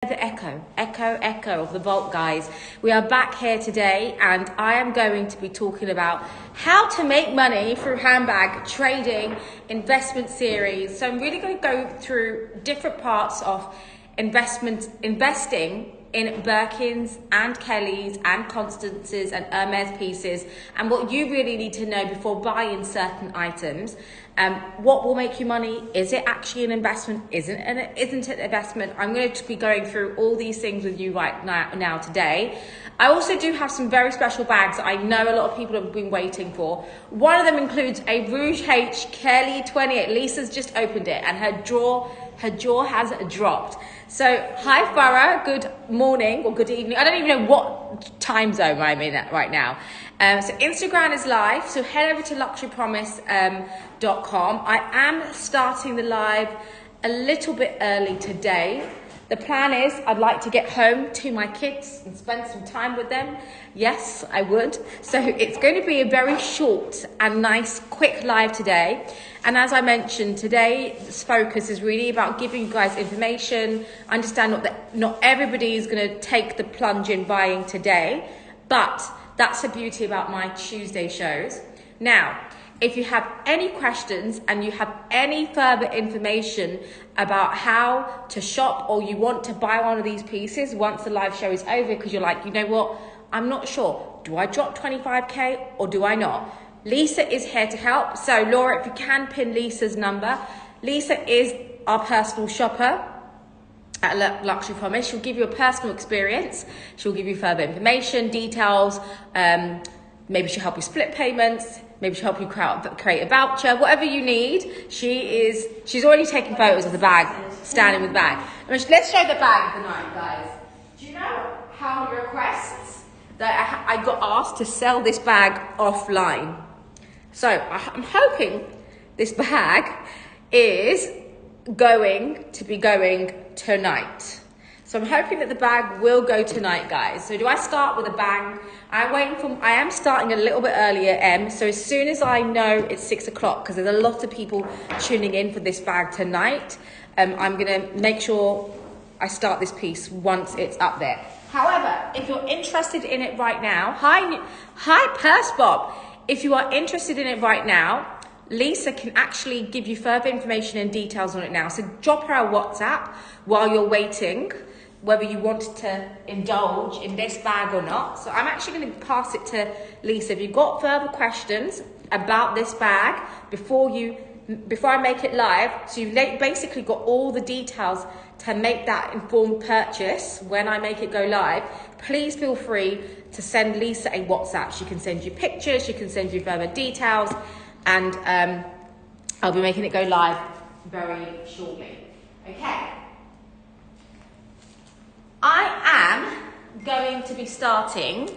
The echo of the vault, guys. We are back here today and I am going to be talking about how to make money through handbag trading investment series. So I'm really going to go through different parts of investing in Birkins and Kellys and Constance's and Hermès pieces, and what you really need to know before buying certain items. What will make you money? Is it actually an investment? Isn't it an investment? I'm going to be going through all these things with you right now today. I also do have some very special bags that I know a lot of people have been waiting for. One of them includes a Rouge H Kelly 28. Lisa's just opened it and her jaw has dropped. So hi Farah, good morning or good evening. I don't even know what time zone I'm in at right now. So Instagram is live, so head over to luxurypromise.com. I am starting the live a little bit early today. The plan is I'd like to get home to my kids and spend some time with them. Yes, I would. So it's going to be a very short and nice, quick live today. And as I mentioned, today's focus is really about giving you guys information. Understand not everybody is going to take the plunge in buying today, but that's the beauty about my Tuesday shows. Now, if you have any questions and you have any further information about how to shop, or you want to buy one of these pieces once the live show is over because you're like, you know what, I'm not sure. Do I drop 25K or do I not? Lisa is here to help. So Laura, if you can pin Lisa's number. Lisa is our personal shopper at Luxury Promise. She'll give you a personal experience. She'll give you further information, details. Maybe she'll help you split payments. Maybe she'll help you create a voucher, whatever you need. She's already taken photos of the bag, standing with the bag. Let's show the bag of the night, guys. Do you know how many requests that I got asked to sell this bag offline? So I'm hoping this bag is going to be going tonight. So I'm hoping that the bag will go tonight, guys. So do I start with a bang? I am starting a little bit earlier, so as soon as I know it's 6 o'clock, because there's a lot of people tuning in for this bag tonight, I'm gonna make sure I start this piece once it's up there. However, if you're interested in it right now, hi Purse Bob. If you are interested in it right now, Lisa can actually give you further information and details on it now. So drop her a WhatsApp while you're waiting, whether you want to indulge in this bag or not. So I'm actually going to pass it to Lisa. If you've got further questions about this bag before I make it live, so you've basically got all the details to make that informed purchase when I make it go live, please feel free to send Lisa a WhatsApp. She can send you pictures, she can send you further details, and I'll be making it go live very shortly. Okay. I am going to be starting.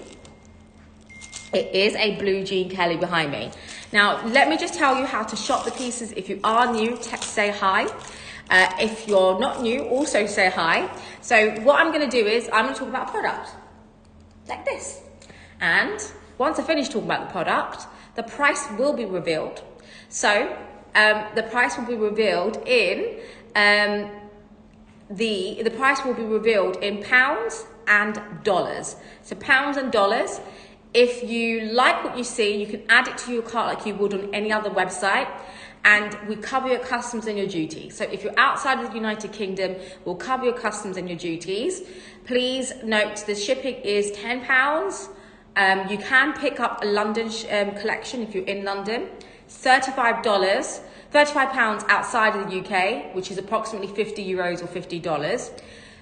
It is a blue jean Kelly behind me. Now, let me just tell you how to shop the pieces. If you are new, say hi. If you're not new, also say hi. So what I'm going to do is I'm going to talk about a product like this. And once I finish talking about the product, the price will be revealed. So the price will be revealed in the price will be revealed in pounds and dollars. So pounds and dollars. If you like what you see, you can add it to your cart like you would on any other website, and we cover your customs and your duties. So if you're outside of the United Kingdom, we'll cover your customs and your duties. Please note the shipping is £10. You can pick up a London collection if you're in London. £35 outside of the UK, which is approximately €50 or $50.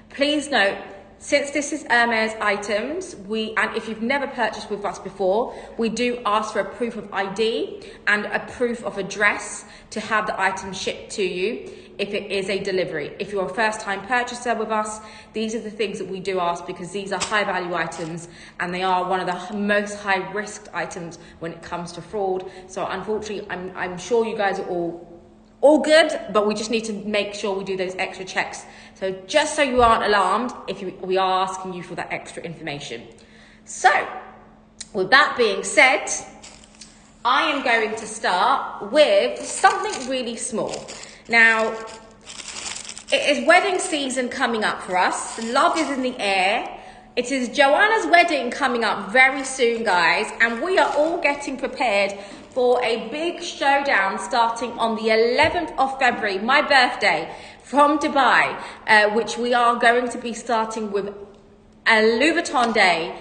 Please note, since this is Hermès items, and if you've never purchased with us before, we do ask for a proof of ID and a proof of address to have the item shipped to you if it is a delivery. If you're a first-time purchaser with us, these are the things that we do ask, because these are high-value items and they are one of the most high-risk items when it comes to fraud. So unfortunately, I'm sure you guys are all good, but we just need to make sure we do those extra checks. So just so you aren't alarmed if we are asking you for that extra information. So with that being said, I am going to start with something really small. Now, It is wedding season coming up for us. Love is in the air. It is Joanna's wedding coming up very soon, guys, and we are all getting prepared for a big showdown starting on the 11th of February, my birthday, from Dubai, which we are going to be starting with a Louis Vuitton day,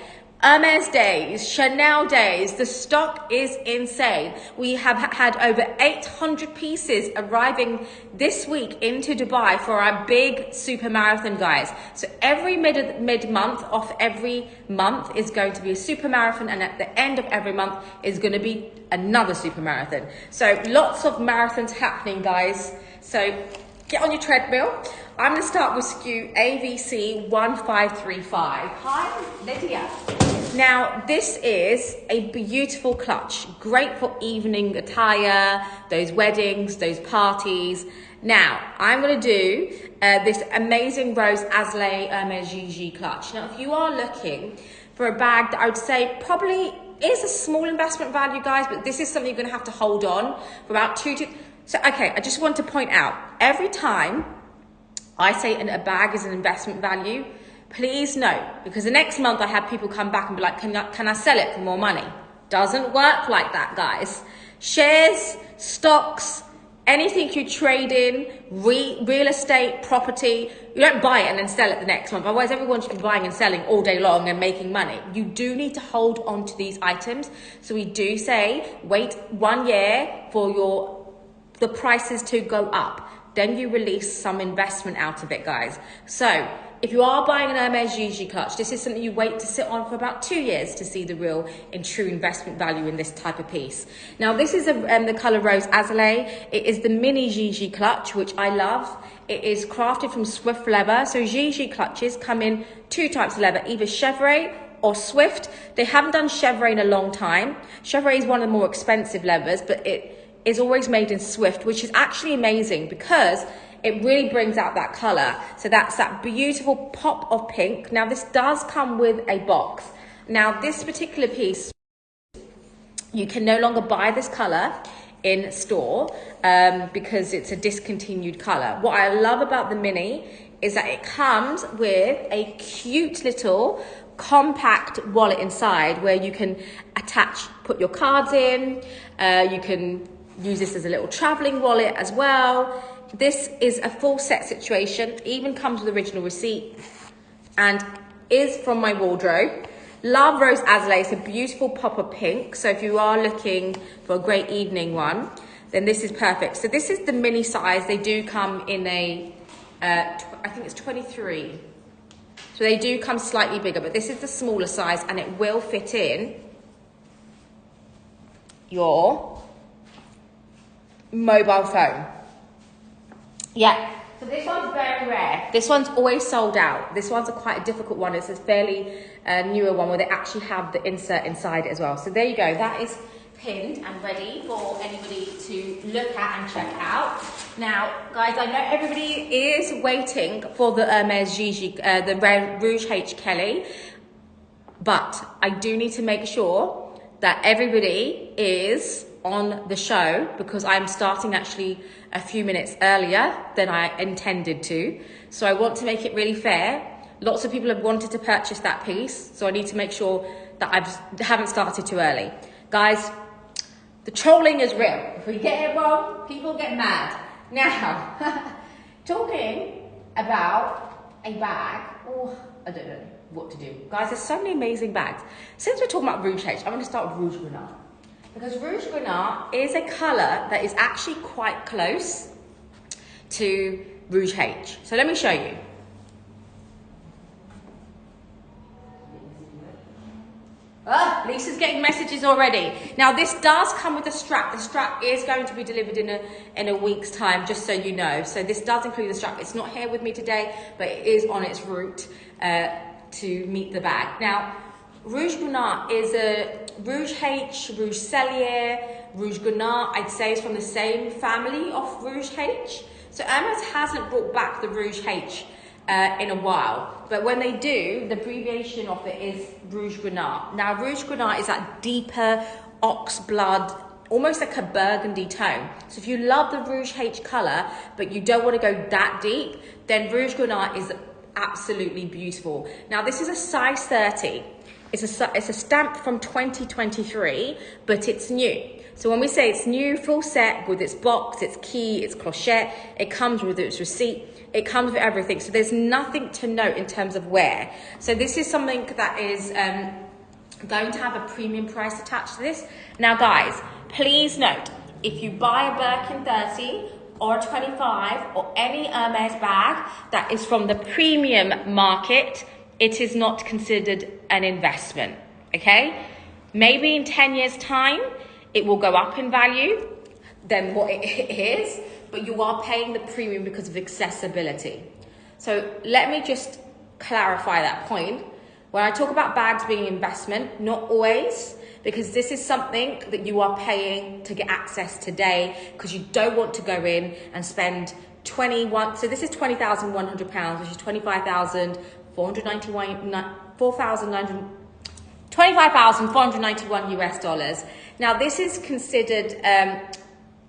Hermès days, Chanel days. The stock is insane. We have had over 800 pieces arriving this week into Dubai for our big super marathon, guys. So every mid-month of every month is going to be a super marathon, and at the end of every month is going to be another super marathon. So lots of marathons happening, guys. So get on your treadmill. I'm going to start with SKU AVC 1535. Hi, Lydia. Now, this is a beautiful clutch, great for evening attire, those weddings, those parties. Now, I'm going to do this amazing Rose Aslay Hermès Gigi clutch. Now, if you are looking for a bag that I would say probably is a small investment value, guys, but this is something you're going to have to hold on for about So, okay, I just want to point out, every time I say a bag is an investment value, please note, because the next month I have people come back and be like, can I sell it for more money? Doesn't work like that, guys. Shares, stocks, anything you trade in, real estate, property, you don't buy it and then sell it the next month. Otherwise, everyone should be buying and selling all day long and making money. You do need to hold on to these items. So we do say, wait 1 year for the prices to go up. Then you release some investment out of it, guys. So if you are buying an Hermès Gigi clutch, this is something you wait to sit on for about 2 years to see the real and true investment value in this type of piece. Now, this is the color Rose Aslay. It is the mini Gigi clutch, which I love. It is crafted from Swift leather. So Gigi clutches come in 2 types of leather, either chevrolet or Swift. They haven't done chevrolet in a long time. Chevrolet is one of the more expensive leathers, but it is always made in Swift, which is actually amazing because it really brings out that color. So that's that beautiful pop of pink. Now, this does come with a box. Now, this particular piece, you can no longer buy this color in store because it's a discontinued color. What I love about the mini is that it comes with a cute little compact wallet inside where you can put your cards in. You can use this as a little traveling wallet as well. This is a full set situation, even comes with original receipt and is from my wardrobe. Love Rose Aslay, it's a beautiful pop of pink. So if you are looking for a great evening one, then this is perfect. So this is the mini size. They do come in a, I think it's 23. So they do come slightly bigger, but this is the smaller size and it will fit in your mobile phone. Yeah, so this one's very rare. This one's always sold out. This one's quite a difficult one. It's a fairly newer one where they actually have the insert inside it as well. So there you go. That is pinned and ready for anybody to look at and check out. Now, guys, I know everybody is waiting for the Hermès Gigi, the Rouge H Kelly, but I do need to make sure that everybody is on the show because I'm starting actually a few minutes earlier than I intended to. So I want to make it really fair. Lots of people have wanted to purchase that piece, so I need to make sure that I haven't started too early. Guys, the trolling is real. If we get it wrong, people get mad. Now, talking about a bag, I don't know what to do. Guys, there's so many amazing bags. Since we're talking about Rouge H, I'm going to start with Rouge Grenade. Because Rouge Grenade is a colour that is actually quite close to Rouge H. So let me show you. Lisa's getting messages already. Now, this does come with a strap. The strap is going to be delivered in a week's time, just so you know. So this does include the strap. It's not here with me today, but it is on its route to meet the bag. Now, Rouge Grenade is a Rouge H, Rouge Cellier, Rouge Grenade, I'd say is from the same family of Rouge H. So Hermès hasn't brought back the Rouge H in a while, but when they do, the abbreviation of it is Rouge Grenade. Now, Rouge Grenade is that deeper ox blood almost like a burgundy tone. So if you love the Rouge H color, but you don't want to go that deep, then Rouge Grenat is absolutely beautiful. Now this is a size 30. It's a stamp from 2023, but it's new. So when we say it's new, full set with its box, its key, its clochette, it comes with its receipt, it comes with everything. So there's nothing to note in terms of wear. So this is something that is going to have a premium price attached to this. Now guys, please note, if you buy a Birkin 30 or a 25 or any Hermès bag that is from the premium market, it is not considered an investment, okay? Maybe in 10 years' time, it will go up in value than what it is, but you are paying the premium because of accessibility. So let me just clarify that point. When I talk about bags being investment, not always, because this is something that you are paying to get access today because you don't want to go in and spend 21, so this is £20,100, which is 25,491 US dollars. Now this is considered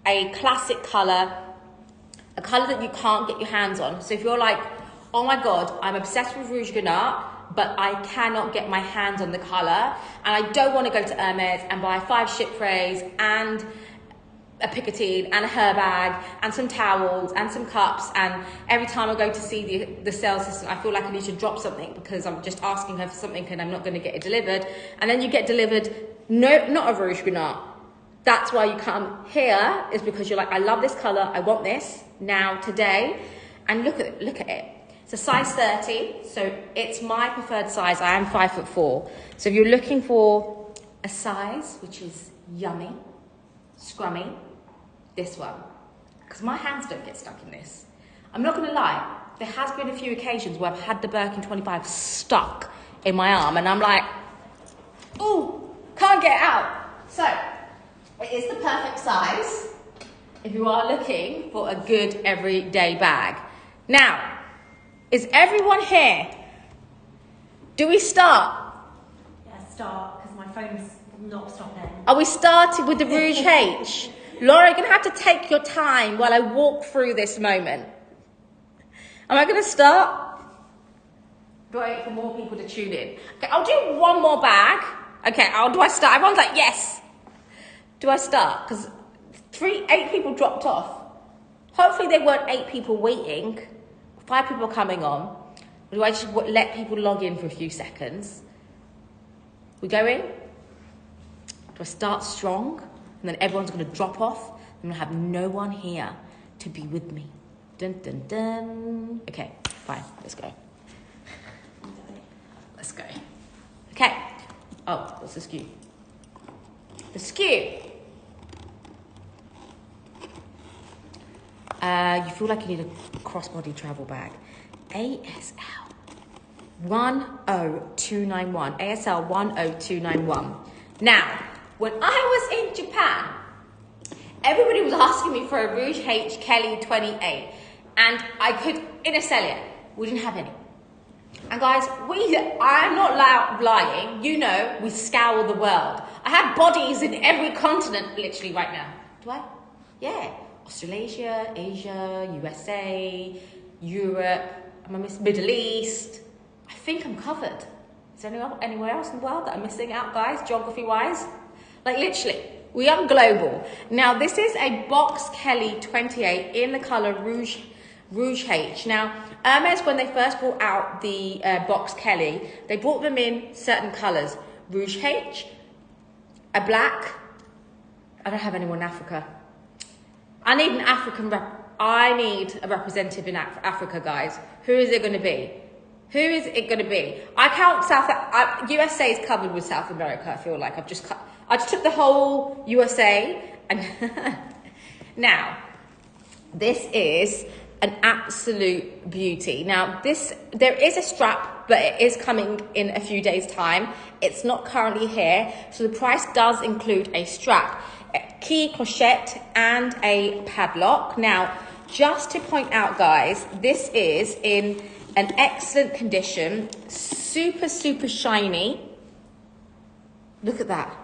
a classic color, a color that you can't get your hands on. So if you're like, oh my God, I'm obsessed with Rouge Grenat, but I cannot get my hands on the color, and I don't want to go to Hermès and buy 5 chypres and a Picotine and a hair bag and some towels and some cups, and every time I go to see the sales assistant, I feel like I need to drop something because I'm just asking her for something and I'm not going to get it delivered. And then you get delivered, no, not a Rouge Grenat. That's why you come here, is because you're like, I love this color, I want this now, today. And look at it. It's a size 30, so it's my preferred size. I am 5'4". So if you're looking for a size which is yummy, scrummy, this one, because my hands don't get stuck in this. I'm not going to lie, there has been a few occasions where I've had the Birkin 25 stuck in my arm and I'm like, ooh, can't get it out. So it is the perfect size if you are looking for a good everyday bag. Now, is everyone here? Do we start? Yeah, start, because my phone's not stopping. Are we starting with the Rouge H? Laura, you're going to have to take your time while I walk through this moment. Am I going to start? Do I wait for more people to tune in? Okay, I'll do one more bag. Okay, do I start? Everyone's like, yes. Do I start? Because 8 people dropped off. Hopefully there weren't 8 people waiting. 5 people coming on. Or do I just let people log in for a few seconds? We going? Do I start strong? And then everyone's going to drop off. I'm going to have no one here to be with me. Dun, dun, dun. Okay, fine. Let's go. Let's go. Okay. Oh, what's the skew? The skew. You feel like you need a crossbody travel bag. ASL 10291. ASL 10291. Now, when I was in Japan, everybody was asking me for a Rouge H Kelly 28, and I couldn't sell it. We didn't have any. And guys, I'm not lying. You know, we scour the world. I have bodies in every continent, literally right now. Do I? Yeah. Australasia, Asia, USA, Europe, Middle East. I think I'm covered. Is there anywhere else in the world that I'm missing out, guys, geography-wise? Like, literally, we are global. Now, this is a Box Kelly 28 in the colour Rouge H. Now, Hermès, when they first brought out the Box Kelly, they brought them in certain colours. Rouge H, a black. I don't have anyone in Africa. I need an African I need a representative in Africa, guys. Who is it going to be? Who is it going to be? I count USA is covered with South America. I feel like I just took the whole USA and now this is an absolute beauty. Now there is a strap, but it is coming in a few days' time. It's not currently here, so the price does include a strap, a key, clochette, and a padlock. Now, just to point out, guys, this is in an excellent condition, super, super shiny. Look at that.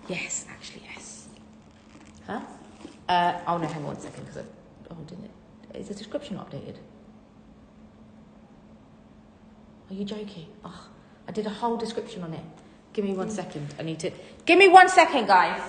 Yes, actually, yes. Huh? Oh no, hang on one second, because didn't it? Is the description updated? Are you joking? Oh, I did a whole description on it. Give me 1 second. Give me 1 second, guys.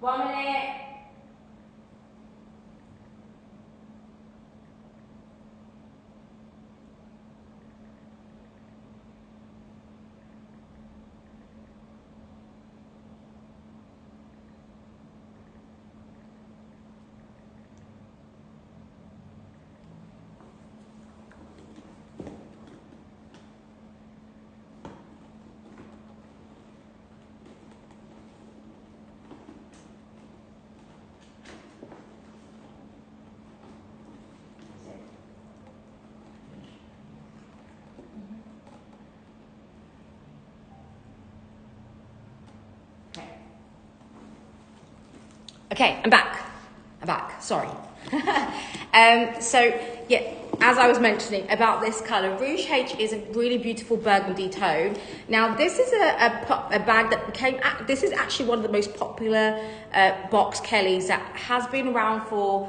One minute. Okay, I'm back. Sorry. So, yeah, as I was mentioning about this colour, Rouge H is a really beautiful burgundy tone. Now, this is a bag that became, this is actually one of the most popular box Kellys that has been around for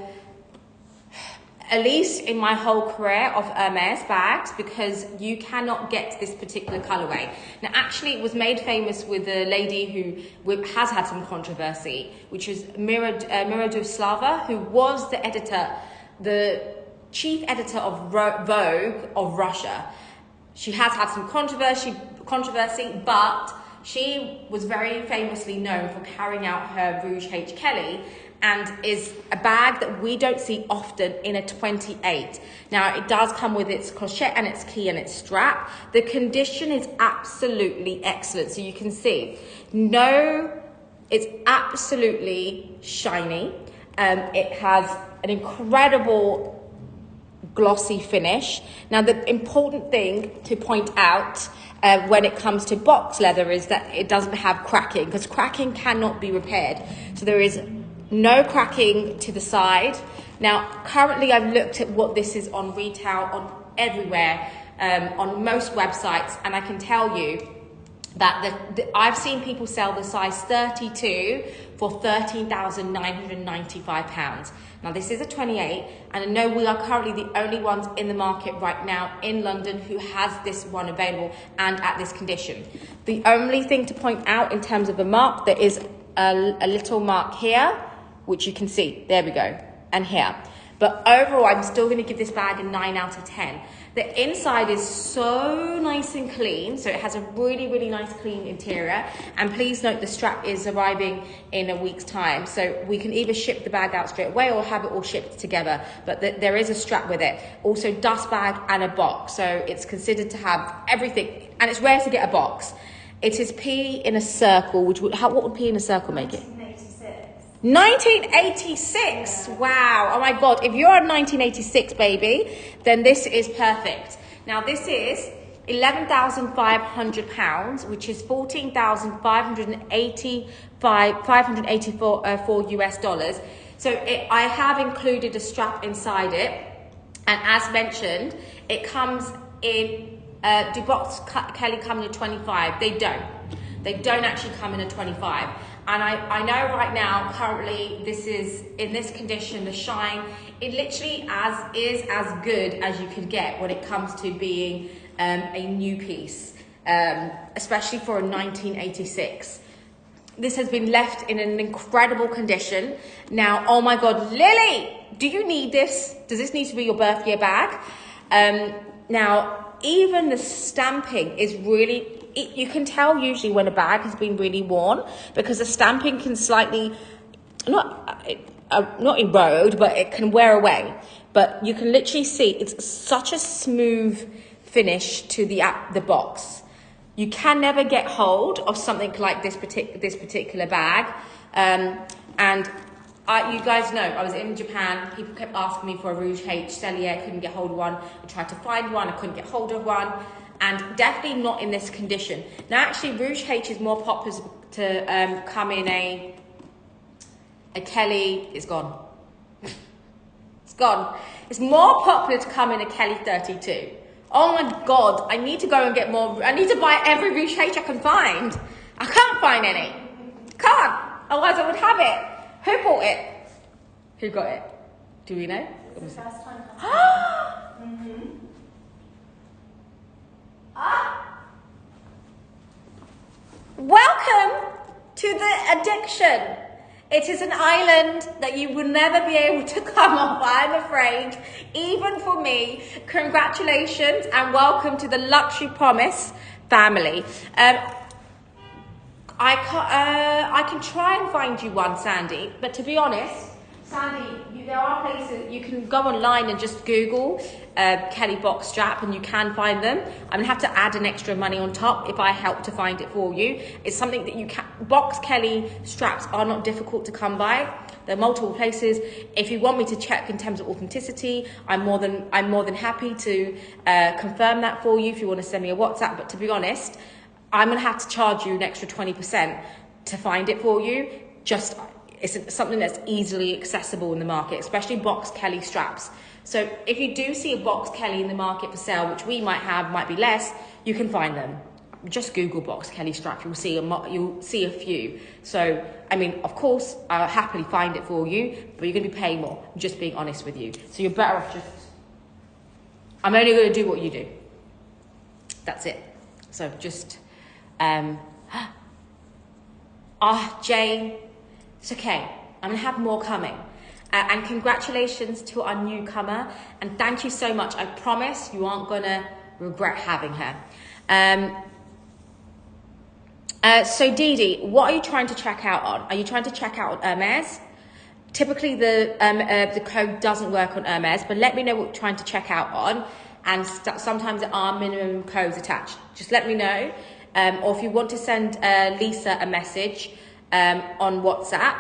at least in my whole career of Hermès bags, because you cannot get this particular colorway. Now, actually, it was made famous with a lady who has had some controversy, which is Mira Duslava, who was the chief editor of Vogue of Russia. She has had some controversy, but she was very famously known for carrying out her Rouge H Kelly, and is a bag that we don't see often in a 28. Now, it does come with its crochet and its key and its strap. The condition is absolutely excellent. So you can see, it's absolutely shiny. It has an incredible glossy finish. Now, the important thing to point out when it comes to box leather is that it doesn't have cracking, because cracking cannot be repaired. So there is no cracking to the side. Now, currently I've looked at what this is on retail, on everywhere, on most websites, and I can tell you that I've seen people sell the size 32 for £13,995. Now, this is a 28, and I know we are currently the only ones in the market right now in London who has this one available and at this condition. The only thing to point out in terms of a mark, there is a little mark here, which you can see, there we go, and here. But overall, I'm still gonna give this bag a 9 out of 10. The inside is so nice and clean, so it has a really, really nice clean interior. And please note the strap is arriving in a week's time, so we can either ship the bag out straight away or have it all shipped together, but there is a strap with it. Also, dust bag and a box, so it's considered to have everything, and it's rare to get a box. It is P in a circle, what would P in a circle make it? 1986. Wow. Oh my God. If you're a 1986 baby, then this is perfect. Now, this is £11,500, which is 14,584 US dollars. So I have included a strap inside it, and as mentioned, it comes in. Do box Kelly come in a 25? They don't. They don't actually come in a 25. And I know right now, currently, this is in this condition, the shine, it literally is as good as you could get when it comes to being a new piece, especially for a 1986. This has been left in an incredible condition. Now, oh my God, Lily, do you need this? Does this need to be your birthday bag? Now, even the stamping is really, you can tell usually when a bag has been really worn, because the stamping can slightly, not erode, but it can wear away. But you can literally see it's such a smooth finish to the box. You can never get hold of something like this particular bag. And you guys know, I was in Japan, people kept asking me for a Rouge H Cellier, couldn't get hold of one. I tried to find one, I couldn't get hold of one. And definitely not in this condition. Now actually Rouge H is more popular to come in a Kelly, it's gone. It's gone. It's more popular to come in a Kelly 32. Oh my God, I need to go and get more. I need to buy every Rouge H I can find. I can't find any. Can't, otherwise I would have it. Who bought it? Who got it? Do we know? It's the first time. Welcome to the addiction. It is an island that you will never be able to come off, I'm afraid, even for me. Congratulations and welcome to the Luxury Promise family. I can try and find you one, Sandy, but to be honest, Sandy, there are places you can go online and just Google Kelly box strap and you can find them. I'm gonna have to add an extra money on top if I help to find it for you. It's something that you can. Box Kelly straps are not difficult to come by. There are multiple places. If you want me to check in terms of authenticity, I'm more than happy to confirm that for you if you want to send me a WhatsApp. But to be honest, I'm gonna have to charge you an extra 20% to find it for you. It's something that's easily accessible in the market, especially box Kelly straps. So if you do see a box Kelly in the market for sale, which we might have, might be less, you can find them. Just Google box Kelly strap, you'll see a few. So, I mean, of course, I'll happily find it for you, but you're gonna be paying more, I'm just being honest with you. So you're better off I'm only gonna do what you do. That's it. So just, Jane, it's okay. I'm gonna have more coming. And congratulations to our newcomer. And thank you so much. I promise you aren't gonna regret having her. So Dee Dee, what are you trying to check out on? Are you trying to check out on Hermès? Typically the code doesn't work on Hermès, but let me know what you're trying to check out on. And sometimes there are minimum codes attached. Just let me know. Or if you want to send Lisa a message on WhatsApp,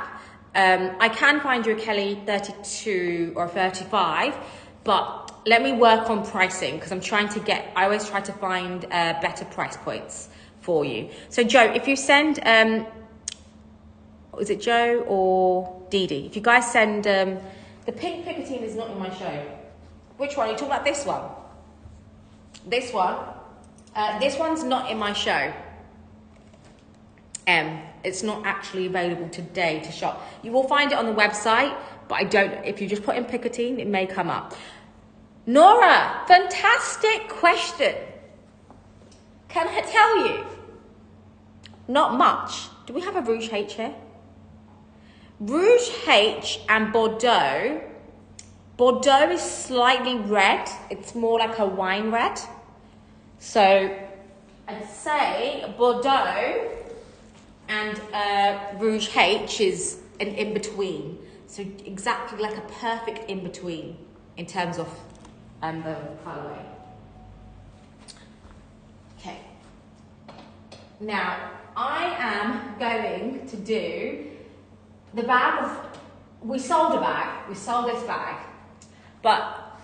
I can find you a Kelly 32 or 35, but let me work on pricing because I always try to find better price points for you. So Joe, if you send, is it Joe or Dee Dee? If you guys send, the pink Picotine is not in my show. Which one? Are you talking about this one? This one? This one's not in my show. It's not actually available today to shop. You will find it on the website, but if you just put in Picotine, it may come up. Nora, fantastic question. Can I tell you? Not much. Do we have a Rouge H here? Rouge H and Bordeaux. Bordeaux is slightly red. It's more like a wine red. So I'd say Bordeaux and Rouge H is an in-between. So exactly like a perfect in-between in terms of the colourway. Okay. Now, I am going to do the bag of... We sold a bag. We sold this bag. But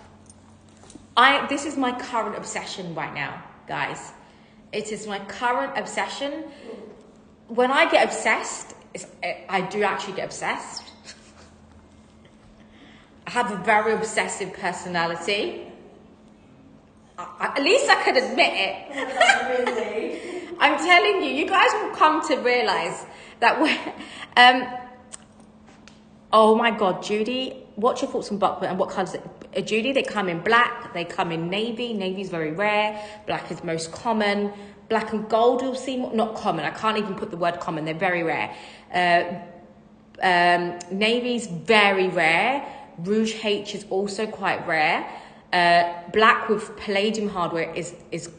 this is my current obsession right now, guys. It is my current obsession. When I get obsessed, I do actually get obsessed. I have a very obsessive personality. At least I could admit it. Really? I'm telling you, you guys will come to realise that oh my God, Judy, what's your thoughts on buckle and what colours? Judy, they come in black, they come in navy. Navy is very rare. Black is most common. Black and gold you'll see more, not common. I can't even put the word common. They're very rare. Navy's very rare. Rouge H is also quite rare. Black with palladium hardware is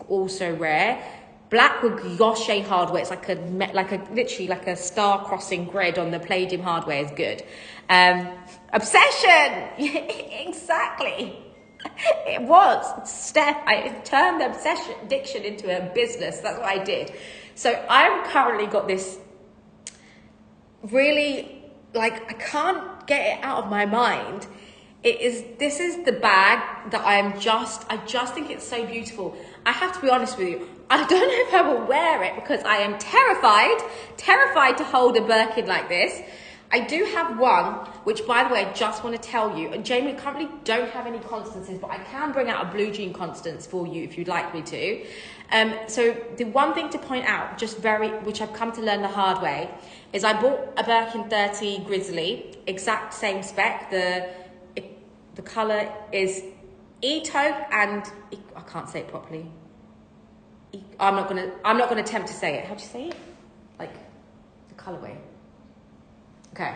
also rare. Black with gauche hardware, it's literally like a star crossing grid on the palladium hardware is good. Obsession, exactly. It was. Steph, I turned the addiction into a business. That's what I did. So I've currently got this really, like, I can't get it out of my mind. This is the bag that I just think it's so beautiful. I have to be honest with you. I don't know if I will wear it because I am terrified to hold a Birkin like this. I do have one, which, by the way, I just want to tell you, Jamie, currently don't have any Constances, but I can bring out a blue jean Constance for you if you'd like me to. So the one thing to point out, which I've come to learn the hard way, is I bought a Birkin 30 Grizzly, exact same spec. The colour is E-taupe and I can't say it properly. I'm not gonna attempt to say it. How do you say it? Like the colourway. Okay.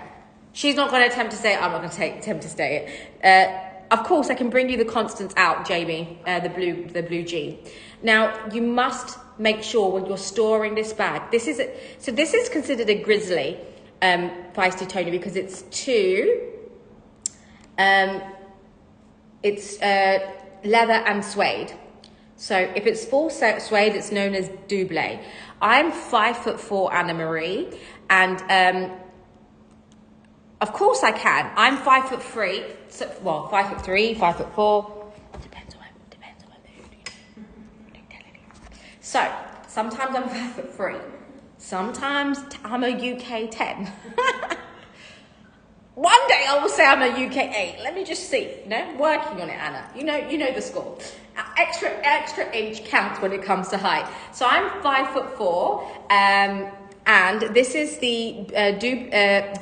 She's not gonna attempt to say it. I'm not gonna attempt to say it. Of course, I can bring you the Constance out, Jamie. The blue jean. Now you must make sure when you're storing this bag. This is considered a Grizzly feisty toner because it's leather and suede. So if it's full suede, it's known as double. I'm 5'4", Anna Marie, and of course I can. I'm 5'3", 5'3", 5'4". Depends on my mood. So sometimes I'm 5'3". Sometimes I'm a UK 10. One day I will say I'm a UK 8. Let me just see. Working on it, Anna. You know the score. Extra inch counts when it comes to height. So I'm 5'4", and this is the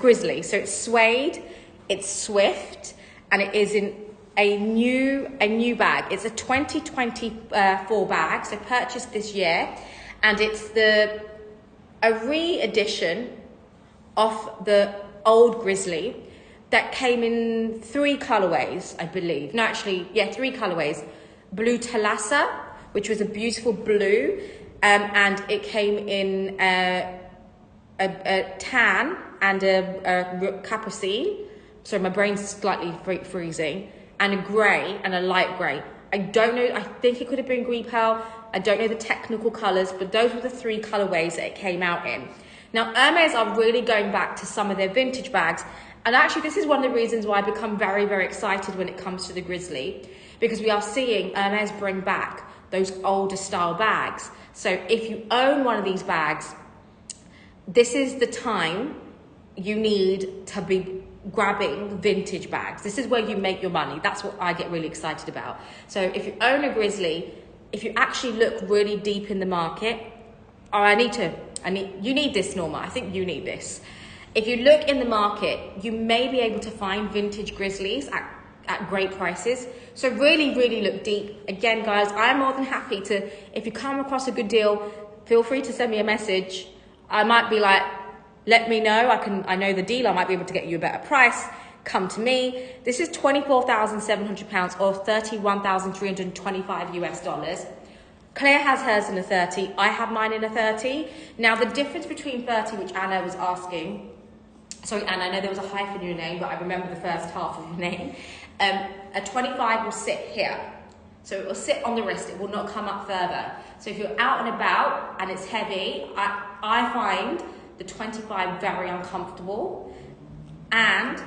Grizzly. So it's suede, it's swift, and it is in a new bag. It's a 2024 bag, so purchased this year, and it's a re-edition of the old Grizzly that came in 3 colorways, I believe. No, actually, yeah, 3 colorways. Blue Thalassa, which was a beautiful blue, and it came in a tan and a capucine. Sorry, my brain's slightly freezing. And a grey and a light grey. I don't know, I think it could have been green pearl. I don't know the technical colours, but those were the 3 colourways that it came out in. Now, Hermès are really going back to some of their vintage bags. And actually, this is one of the reasons why I become very, very excited when it comes to the Grizzly, because we are seeing Hermès bring back those older style bags. So if you own one of these bags, this is the time you need to be grabbing vintage bags. This is where you make your money. That's what I get really excited about. So if you own a Grizzly, if you actually look really deep in the market, you need this, Norma. I think you need this. If you look in the market, you may be able to find vintage Grizzlies at great prices. So really, really look deep. Again, guys, I'm more than happy to, if you come across a good deal, feel free to send me a message. I might be like, let me know. I know the deal. I might be able to get you a better price. Come to me. This is £24,700 or $31,325 US. Claire has hers in a 30. I have mine in a 30. Now, the difference between 30, which Anna was asking, sorry, Anna, I know there was a hyphen in your name, but I remember the first half of your name. A 25 will sit here. So it will sit on the wrist. It will not come up further. So if you're out and about and it's heavy, I find the 25 very uncomfortable. And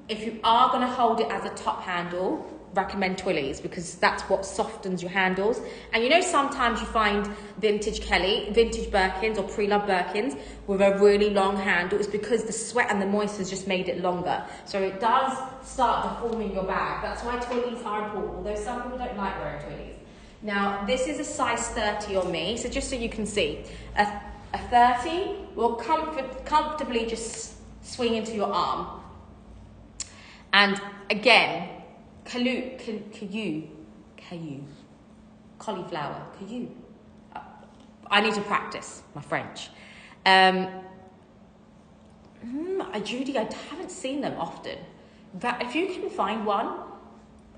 if you are going to hold it as a top handle, recommend Twillies, because that's what softens your handles. And sometimes you find vintage Birkins or pre-loved Birkins with a really long handle. It's because the sweat and the moisture's just made it longer. So it does start deforming your bag. That's why Twillies are important, although some people don't like wearing Twillies. Now, this is a size 30 on me, so just so you can see, a 30 will comfortably just swing into your arm. And again, caillou, cauliflower, caillou. I need to practice my French. Judy, I haven't seen them often. But if you can find one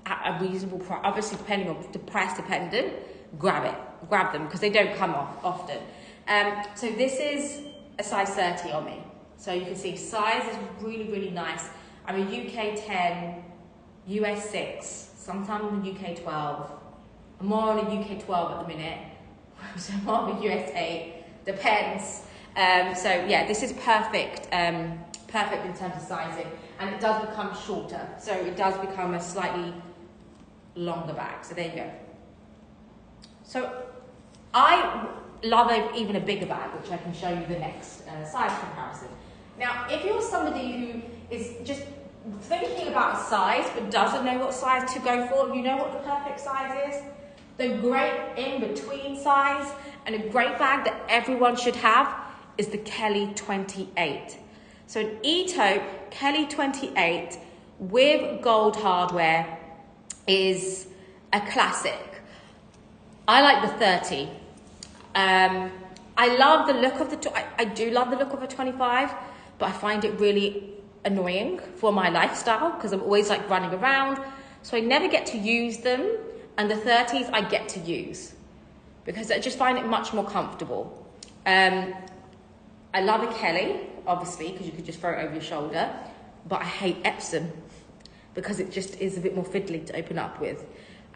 at a reasonable price, obviously depending on the price dependent, grab them because they don't come off often. So this is a size 30 on me. So you can see size is really, really nice. I'm a UK 10, US 6, sometimes in the UK 12. I'm more on a UK 12 at the minute, so more of a US 8, depends. So yeah, this is perfect, perfect in terms of sizing, and it does become shorter, so it does become a slightly longer bag. So there you go. So I love even a bigger bag, which I can show you the next size comparison. Now, if you're somebody who is just thinking about a size but doesn't know what size to go for, you know what the perfect size is? The great in-between size and a great bag that everyone should have is the Kelly 28. So an E-taupe Kelly 28 with gold hardware is a classic. I like the 30. I love the look of I do love the look of a 25, but I find it really annoying for my lifestyle because I'm always like running around, so I never get to use them. And the 30s I get to use because I just find it much more comfortable. I love a Kelly, obviously, because you could just throw it over your shoulder, but I hate Epsom because it just is a bit more fiddly to open up with.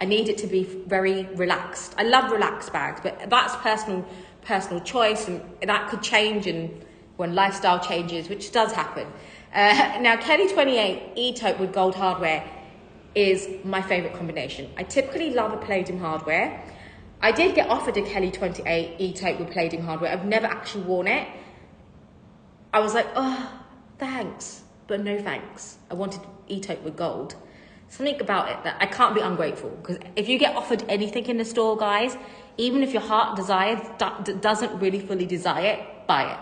I need it to be very relaxed. I love relaxed bags, but that's personal choice, and that could change when lifestyle changes, which does happen. Now, Kelly 28 E-taupe with gold hardware is my favorite combination. I typically love a palladium hardware. I did get offered a Kelly 28 E-taupe with palladium hardware. I've never actually worn it. I was like, oh, thanks, but no thanks. I wanted E-taupe with gold. Something about it that I can't be ungrateful, because if you get offered anything in the store, guys, even if your heart doesn't really fully desire it, buy it.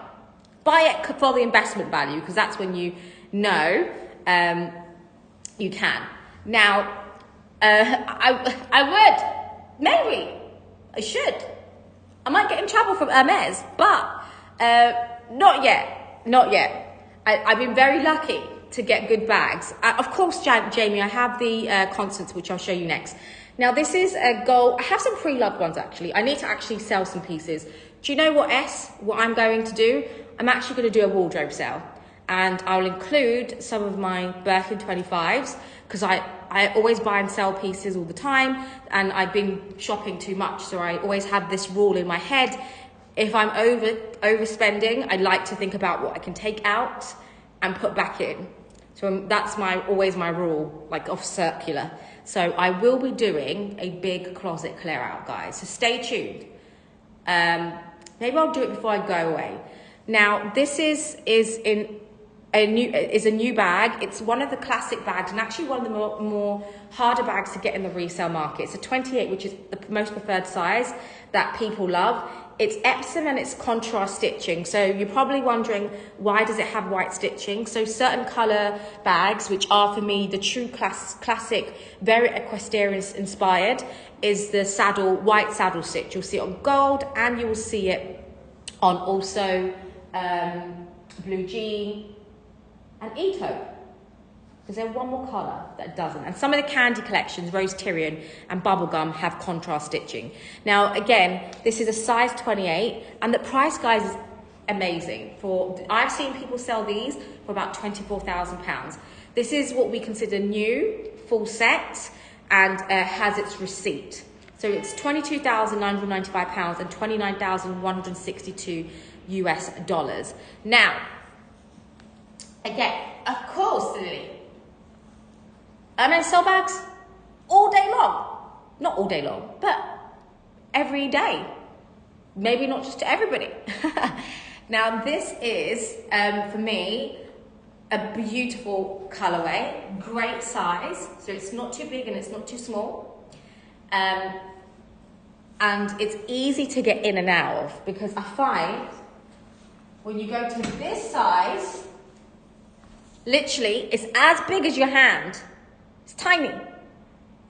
Buy it for the investment value, because that's when you know you can. Now, I would, maybe, I should. I might get in trouble from Hermès, but not yet. I've been very lucky to get good bags. Of course, Jamie, I have the Constance, which I'll show you next. Now, this is a gold. I have some pre-loved ones, actually. I need to actually sell some pieces. Do you know what I'm going to do? I'm actually going to do a wardrobe sale. And I'll include some of my Birkin 25s, because I always buy and sell pieces all the time, and I've been shopping too much, so I always have this rule in my head. If I'm overspending, I like to think about what I can take out and put back in. So that's always my rule, like off circular. So I will be doing a big closet clear out, guys. So stay tuned. Maybe I'll do it before I go away. Now, this is a new bag. It's one of the classic bags, and actually one of the more harder bags to get in the resale market. It's a 28, which is the most preferred size that people love. It's Epsom and it's contrast stitching. So you're probably wondering, why does it have white stitching? So certain color bags, which are for me the true classic, very equestrian inspired, is the white saddle stitch. You'll see it on gold, and you will see it on also blue jean and E-taupe. Is there one more colour that doesn't? And some of the candy collections, Rose Tyrian and Bubblegum, have contrast stitching. Now, again, this is a size 28, and the price, guys, is amazing. I've seen people sell these for about £24,000. This is what we consider new, full set, and has its receipt. So it's £22,995 and $29,162 US. Now, again, of course, Lily, I sell bags all day long. Not all day long, but every day. Maybe not just to everybody. Now, this is, for me, a beautiful colorway, great size. So it's not too big and it's not too small. And it's easy to get in and out of, because I find when you go to this size, literally, it's as big as your hand. It's tiny.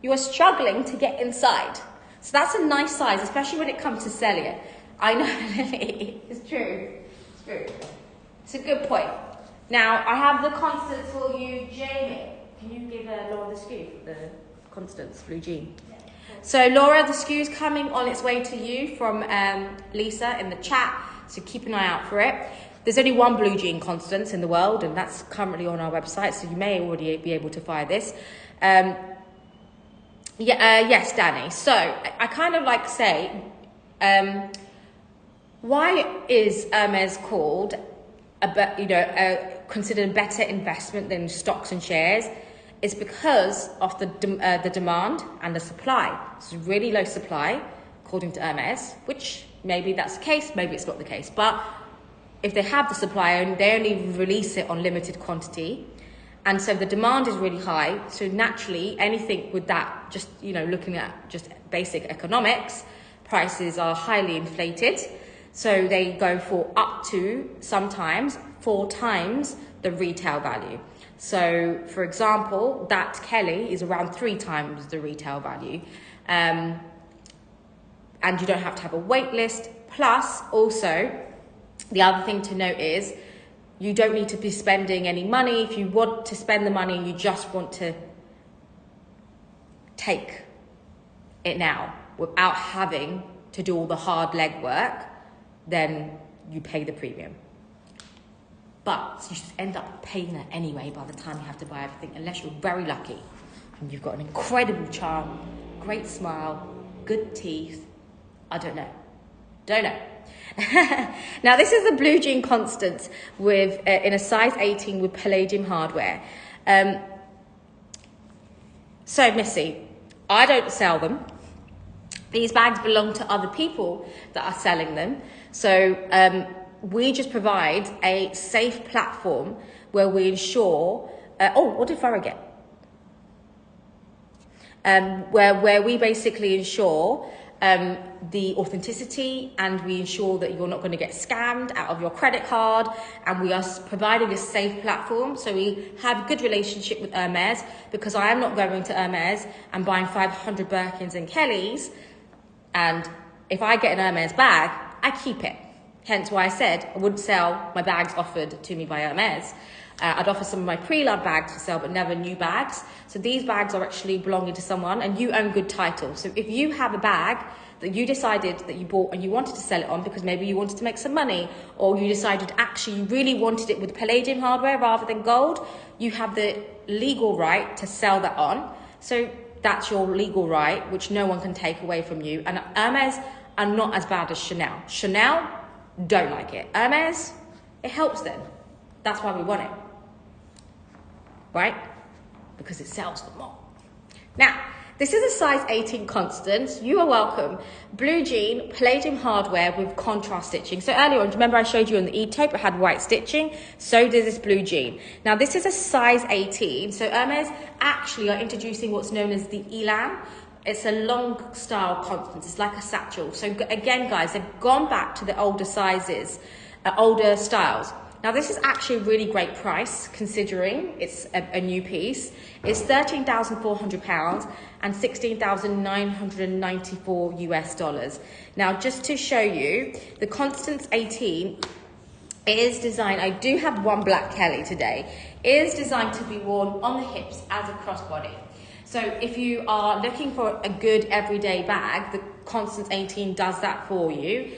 You are struggling to get inside. So that's a nice size, especially when it comes to selling. I know, Lily, it's true. It's true. It's a good point. Now, I have the Constance for you, Jamie. Can you give Laura the skew, the Constance blue jean? Yeah. So, Laura, the skew's coming on its way to you from Lisa in the chat, so keep an eye out for it. There's only one blue jean Constance in the world, and that's currently on our website, so you may already be able to find this. Yes, Danny. So I kind of like say, why is Hermes called considered a better investment than stocks and shares? It's because of the demand and the supply. It's really low supply, according to Hermes, which maybe that's the case, maybe it's not the case. But if they have the supply and they only release it on limited quantity, and so the demand is really high, so naturally anything with that, just looking at just basic economics, prices are highly inflated. So they go for up to sometimes 4 times the retail value. So for example, that Kelly is around 3 times the retail value. And you don't have to have a wait list. Plus also, the other thing to note is you don't need to be spending any money. If you want to spend the money, you just want to take it now without having to do all the hard legwork, then you pay the premium. But you just end up paying it anyway by the time you have to buy everything, unless you're very lucky and you've got an incredible charm, great smile, good teeth. I don't know. Now this is the blue jean Constance with in a size 18 with palladium hardware. So Missy, I don't sell them. These bags belong to other people that are selling them. So we just provide a safe platform where we ensure. What did Farah get? Where we basically ensure the authenticity, and we ensure that you're not going to get scammed out of your credit card, and we are providing a safe platform. So we have a good relationship with Hermès, because I am not going to Hermès and buying 500 Birkins and Kellys, and if I get an Hermès bag, I keep it. Hence why I said I wouldn't sell my bags offered to me by Hermès. I'd offer some of my pre-loved bags for sale, but never new bags. So these bags are actually belonging to someone, and you own good title. So if you have a bag that you decided that you bought and you wanted to sell it on because maybe you wanted to make some money, or you decided actually you really wanted it with palladium hardware rather than gold, you have the legal right to sell that on. So that's your legal right, which no one can take away from you. And Hermès are not as bad as Chanel. Chanel don't like it. Hermès, it helps them. That's why we want it. Right? Because it sells for more. Now, this is a size 18 Constance. You are welcome. Blue jean, palladium hardware with contrast stitching. So earlier on, remember I showed you on the E-taupe, it had white stitching. So does this blue jean. Now, this is a size 18. So Hermès actually are introducing what's known as the Elan. It's a long style Constance. It's like a satchel. So again, guys, they've gone back to the older sizes, older styles. Now, this is actually a really great price, considering it's a new piece. It's £13,400 and $16,994 US. Now, just to show you, the Constance 18 is designed, I do have one black Kelly today, is designed to be worn on the hips as a crossbody. So if you are looking for a good everyday bag, the Constance 18 does that for you.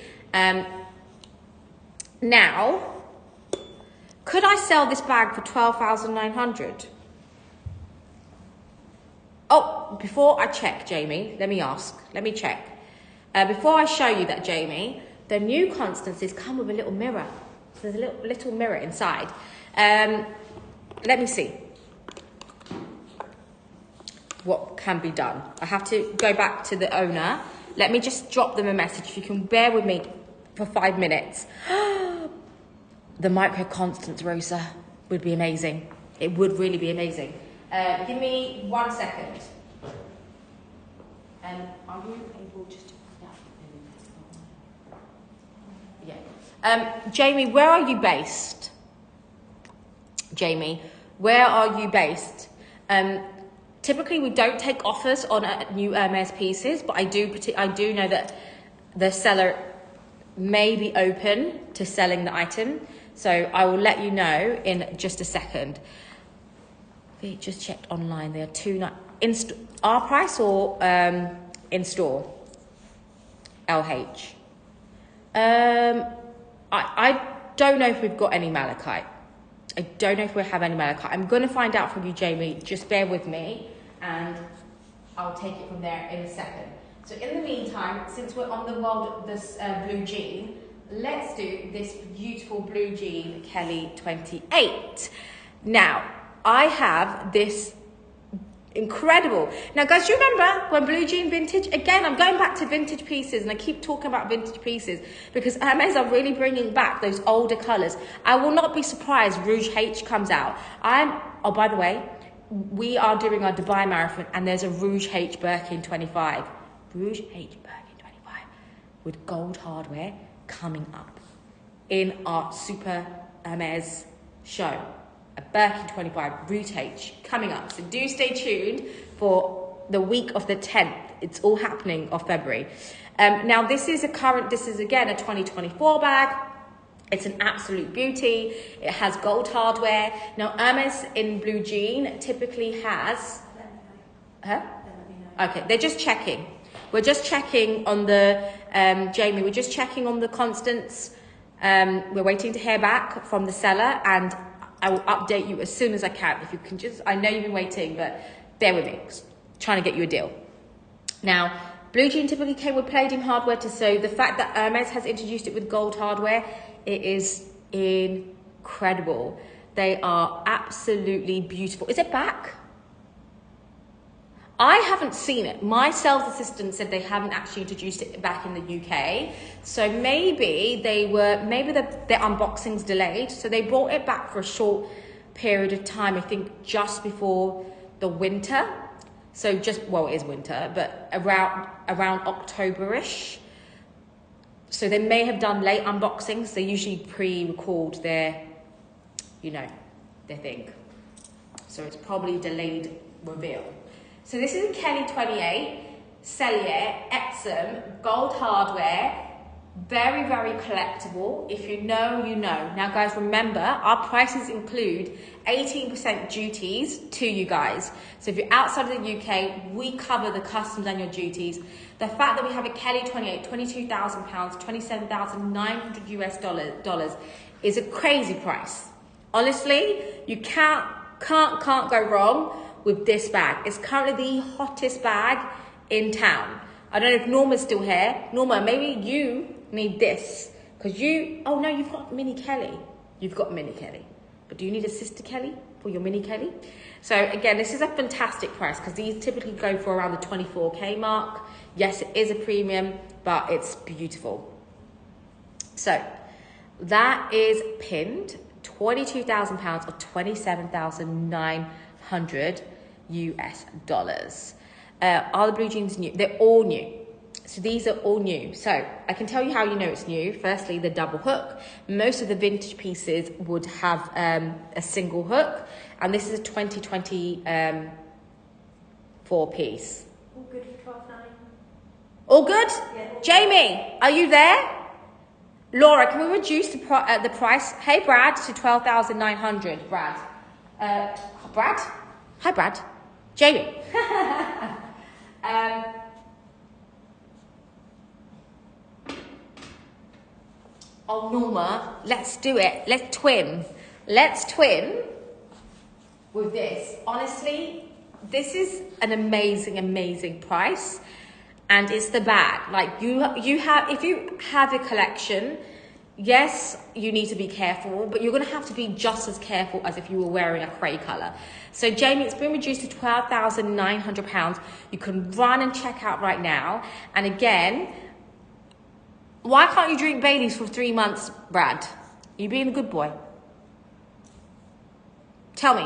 Now, could I sell this bag for $12,900? Oh, before I check, Jamie, let me check. Before I show you that, Jamie, the new Constances come with a little mirror. So there's a little mirror inside. Let me see what can be done. I have to go back to the owner. Let me just drop them a message. If you can bear with me for 5 minutes. The micro Constance, Rosa, would be amazing. It would really be amazing. Give me 1 second. Are you able just to find out? Yeah. Jamie, where are you based? Jamie, where are you based? Typically, we don't take offers on new Hermès pieces, but I do know that the seller may be open to selling the item. So I will let you know in just a second. We just checked online. They are our price or in store? LH. I don't know if we've got any malachite. I don't know if we have any malachite. I'm going to find out from you, Jamie. Just bear with me, and I'll take it from there in a second. So in the meantime, since we're on the world of this blue jean, let's do this beautiful blue jean Kelly 28. Now, I have this incredible. Now guys, do you remember when blue jean vintage? Again, I'm going back to vintage pieces, and I keep talking about vintage pieces because Hermès are really bringing back those older colors. I will not be surprised Rouge H comes out. Oh, by the way, we are doing our Dubai marathon and there's a Rouge H Birkin 25. Rouge H Birkin 25 with gold hardware coming up in our Super Hermès show. A Birkin 25 Rouge H coming up. So do stay tuned for the week of the 10th. It's all happening of February. Now this is again a 2024 bag. It's an absolute beauty. It has gold hardware. Now Hermès in blue jean typically has, okay, they're just checking. We're just checking on the, Jamie, we're just checking on the constants. We're waiting to hear back from the seller, and I will update you as soon as I can. If you can just, I know you've been waiting, but bear with me. Trying to get you a deal. Now, blue jean typically came with palladium hardware to sew. The fact that Hermès has introduced it with gold hardware, it is incredible. They are absolutely beautiful. Is it back? I haven't seen it. My sales assistant said they haven't actually introduced it back in the UK. So maybe their unboxing's delayed. So they brought it back for a short period of time, I think just before the winter. So it is winter, but around October-ish. So they may have done late unboxings. They usually pre-record their thing. So it's probably delayed reveal. So this is a Kelly 28, Cellier, Epsom, gold hardware, very, very collectible. If you know, you know. Now guys, remember, our prices include 18% duties to you guys. So if you're outside of the UK, we cover the customs and your duties. The fact that we have a Kelly 28, £22,000, $27,900 US is a crazy price. Honestly, you can't go wrong with this bag. It's currently the hottest bag in town. I don't know if Norma's still here. Norma, maybe you need this because you've got Mini Kelly. You've got Mini Kelly. But do you need a sister Kelly for your Mini Kelly? So again, this is a fantastic price because these typically go for around the 24K mark. Yes, it is a premium, but it's beautiful. So that is pinned £22,000 or $27,900 US dollars. Are the blue jeans new? They're all new. So these are all new. So I can tell you how you know it's new. Firstly, the double hook. Most of the vintage pieces would have a single hook, and this is a 2024 piece. All good for 12.9. All good? Yeah, all Jamie, are you there? Laura, can we reduce the price? Hey, Brad, to 12,900. Brad. Brad? Hi, Brad. Jamie. Oh, Norma, let's do it. Let's twin. Let's twin with this. Honestly, this is an amazing, amazing price. And it's the bag. Like if you have a collection, yes, you need to be careful, but you're going to have to be just as careful as if you were wearing a grey colour. So Jamie, it's been reduced to £12,900. You can run and check out right now. And again, why can't you drink Baileys for 3 months, Brad? You being a good boy? Tell me.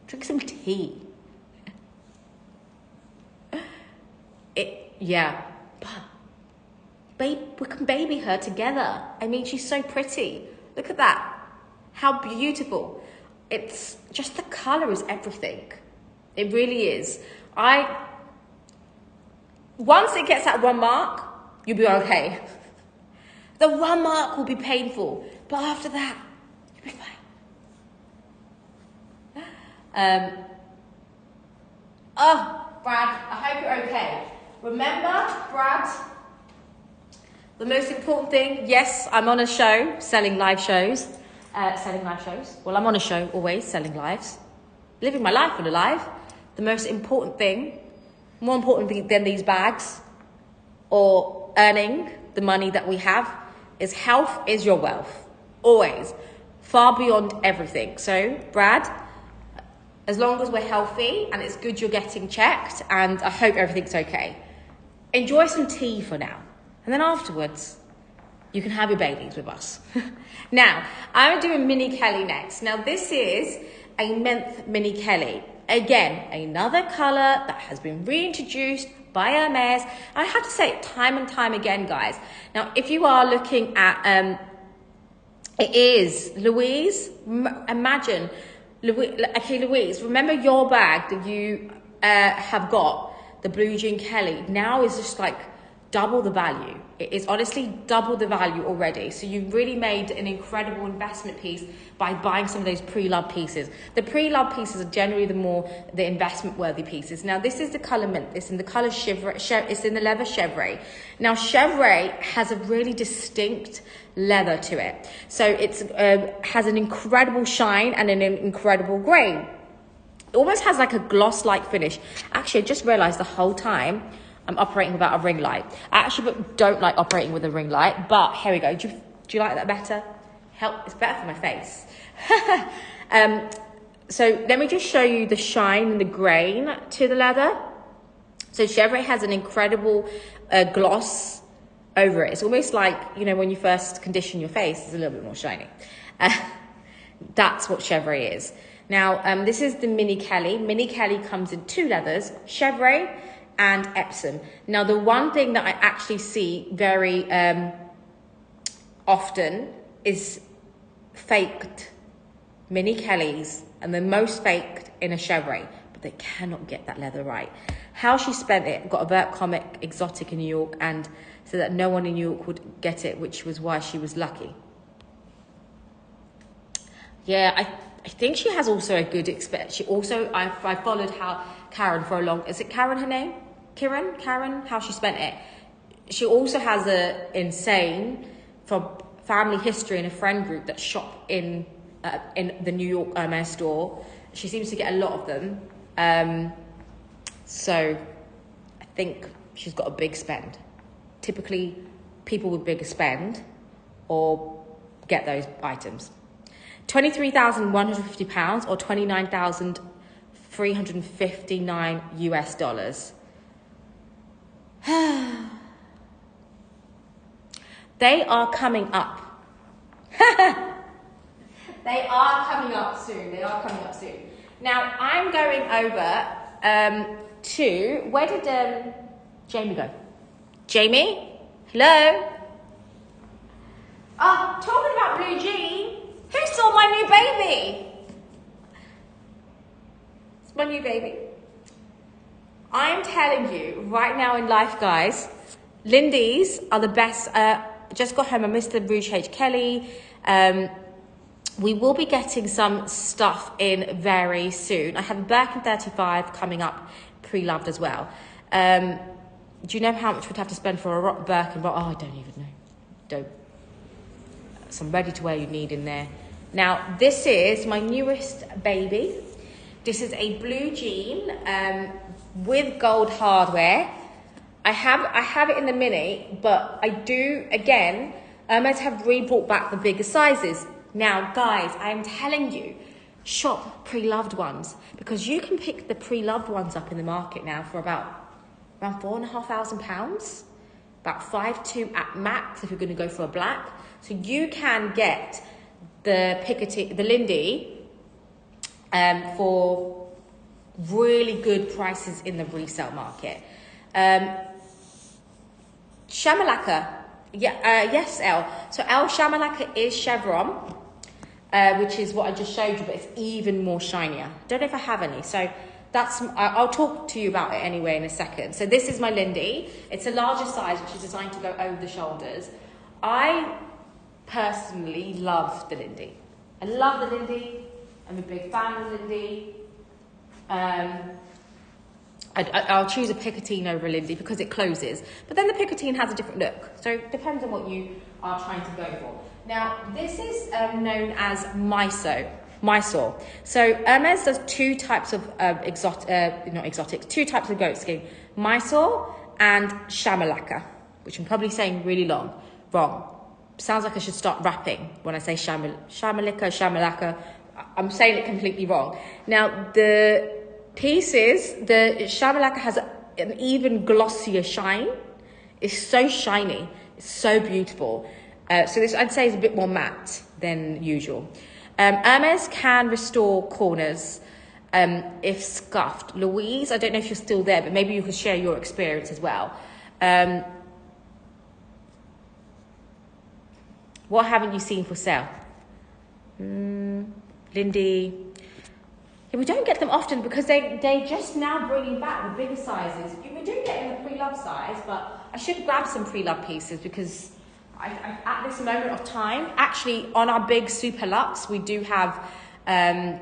Drink some tea. Yeah, but babe, we can baby her together. I mean, she's so pretty. Look at that. How beautiful. It's just the color is everything. It really is. Once it gets that 1 mark, you'll be okay. The 1 mark will be painful, but after that, you'll be fine. Oh, Brad, I hope you're okay. Remember, Brad, the most important thing, yes, I'm on a show, selling live shows. Well, I'm on a show always, selling lives. Living my life on a live. the most important thing, more important than these bags or earning the money that we have, is health is your wealth. Always. Far beyond everything. So, Brad, as long as we're healthy and it's good you're getting checked, and I hope everything's okay, enjoy some tea for now. And then afterwards, you can have your babies with us. Now, I'm doing Mini Kelly next. Now, this is a Menth Mini Kelly. Again, another colour that has been reintroduced by Hermès. I have to say it time and time again, guys. Now, if you are looking at, it is Louise. Imagine, Louise, remember your bag that you have got, the Blue Jean Kelly, now is just like double the value. It is honestly double the value already. So you really made an incredible investment piece by buying some of those pre-loved pieces. The pre-loved pieces are generally the investment worthy pieces. Now this is the colour mint. It's in the colour chevre. It's in the leather chevre. Now chevre has a really distinct leather to it. So it's has an incredible shine and an incredible grain. It almost has like a gloss-like finish. Actually, I just realised the whole time I'm operating without a ring light. I actually don't like operating with a ring light, but here we go. Do you like that better? It's better for my face. So let me just show you the shine and the grain to the leather. So chevre has an incredible gloss over it. It's almost like, you know, when you first condition your face, it's a little bit more shiny. That's what chevre is. Now, this is the Mini Kelly. Mini Kelly comes in two leathers, chevre and Epsom. Now, the one thing that I actually see very often is faked Mini Kellys, and the most faked in a chevre, but they cannot get that leather right. How she spent it, got a Vert comic exotic in New York, and so that no one in New York would get it, which was why she was lucky. Yeah, I think she has also a good experience. She also, I followed Karen for a long, is it Karen her name? Karen, how she spent it. She also has a insane, from family history and a friend group that shop in the New York Hermès store. She seems to get a lot of them. So I think she's got a big spend. Typically, people with bigger spend or get those items. £23,150 or $29,359 US. They are coming up. They are coming up soon. Now, I'm going over to, where did Jamie go? Jamie? Hello? Oh, talking about Blue Jean, who saw my new baby? It's my new baby. I'm telling you, right now in life, guys, Lindy's are the best. Just got home, I missed the Rouge H. Kelly. We will be getting some stuff in very soon. I have a Birkin 35 coming up, pre-loved as well. Do you know how much we'd have to spend for a Birkin? Oh, I don't even know. Some ready-to-wear you need in there. Now, this is my newest baby. This is a blue jean with gold hardware. I have it in the mini, but I do, again, Hermès have re-brought back the bigger sizes. Now, guys, I am telling you, shop pre-loved ones, because you can pick the pre-loved ones up in the market now for around £4,500, about 5'2" at max if you're going to go for a black. So you can get the Lindy for really good prices in the resale market. Shamalaka, yes, Elle. So Elle Shamalaka is chevron, which is what I just showed you, but it's even more shinier. Don't know if I have any, so I'll talk to you about it anyway in a second. So this is my Lindy. It's a larger size, which is designed to go over the shoulders. I personally love the Lindy. I love the Lindy. I'm a big fan of the Lindy. I'll choose a Picotin over a Lindy because it closes. But then the Picotin has a different look. So it depends on what you are trying to go for. Now, this is known as MISO. Mysore. So Hermès does two types of two types of goat skin: Mysore and Shamalaka, which I'm probably saying really wrong. Sounds like I should start rapping when I say Shamalaka. I'm saying it completely wrong. Now the Shamalaka has an even glossier shine. It's so shiny. It's so beautiful. So this, I'd say, is a bit more matte than usual. Hermès can restore corners if scuffed. Louise, I don't know if you're still there, but maybe you could share your experience as well. What haven't you seen for sale? Lindy. Yeah, we don't get them often because they just now bringing back the bigger sizes. We do get in the pre-love size, but I should grab some pre-love pieces because I at this moment of time, actually on our big super luxe, we do have the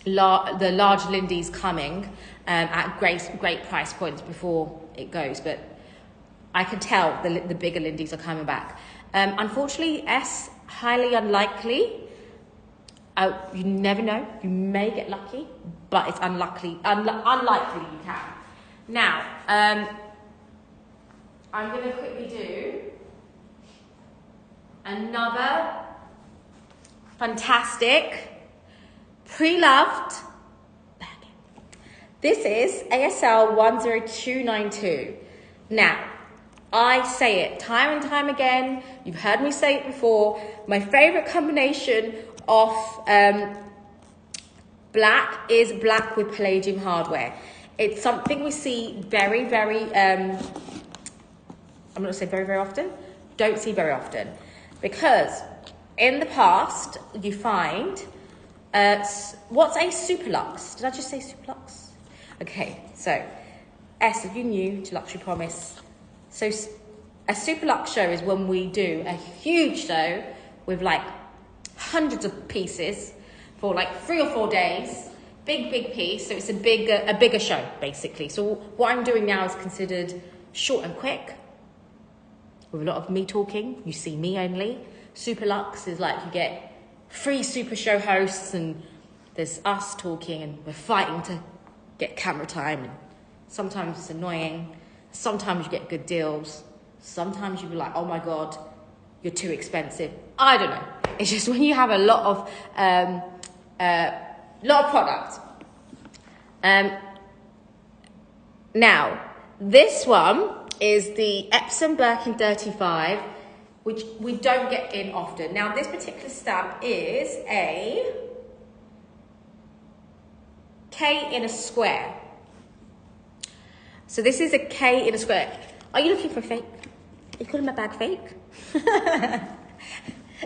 large Lindies coming at great price points before it goes, but I can tell the bigger Lindies are coming back. Unfortunately, S, highly unlikely. You never know. You may get lucky, but it's unlikely you can. Now, I'm going to quickly do another fantastic pre-loved bag. This is ASL 10292. Now, I say it time and time again. You've heard me say it before. My favorite combination of black is black with palladium hardware. It's something we see very, very, I'm not going to say very, very often. Don't see very often. Because in the past, you find, what's a super luxe? Did I just say super luxe? Okay, so S, if you're new to Luxury Promise. So a super luxe show is when we do a huge show with like hundreds of pieces for like 3 or 4 days. Big piece. So it's a bigger show, basically. So what I'm doing now is considered short and quick, with a lot of me talking. You see me only. Super luxe is like you get 3 super show hosts and there's us talking and we're fighting to get camera time. And sometimes it's annoying. Sometimes you get good deals. Sometimes you be like, oh my God, you're too expensive. I don't know. It's just when you have a lot of product. Now, this one is the Epsom Birkin 35, which we don't get in often. Now, this particular stamp is a K in a square. So this is a K in a square. Are you looking for fake? Are you calling my bag fake?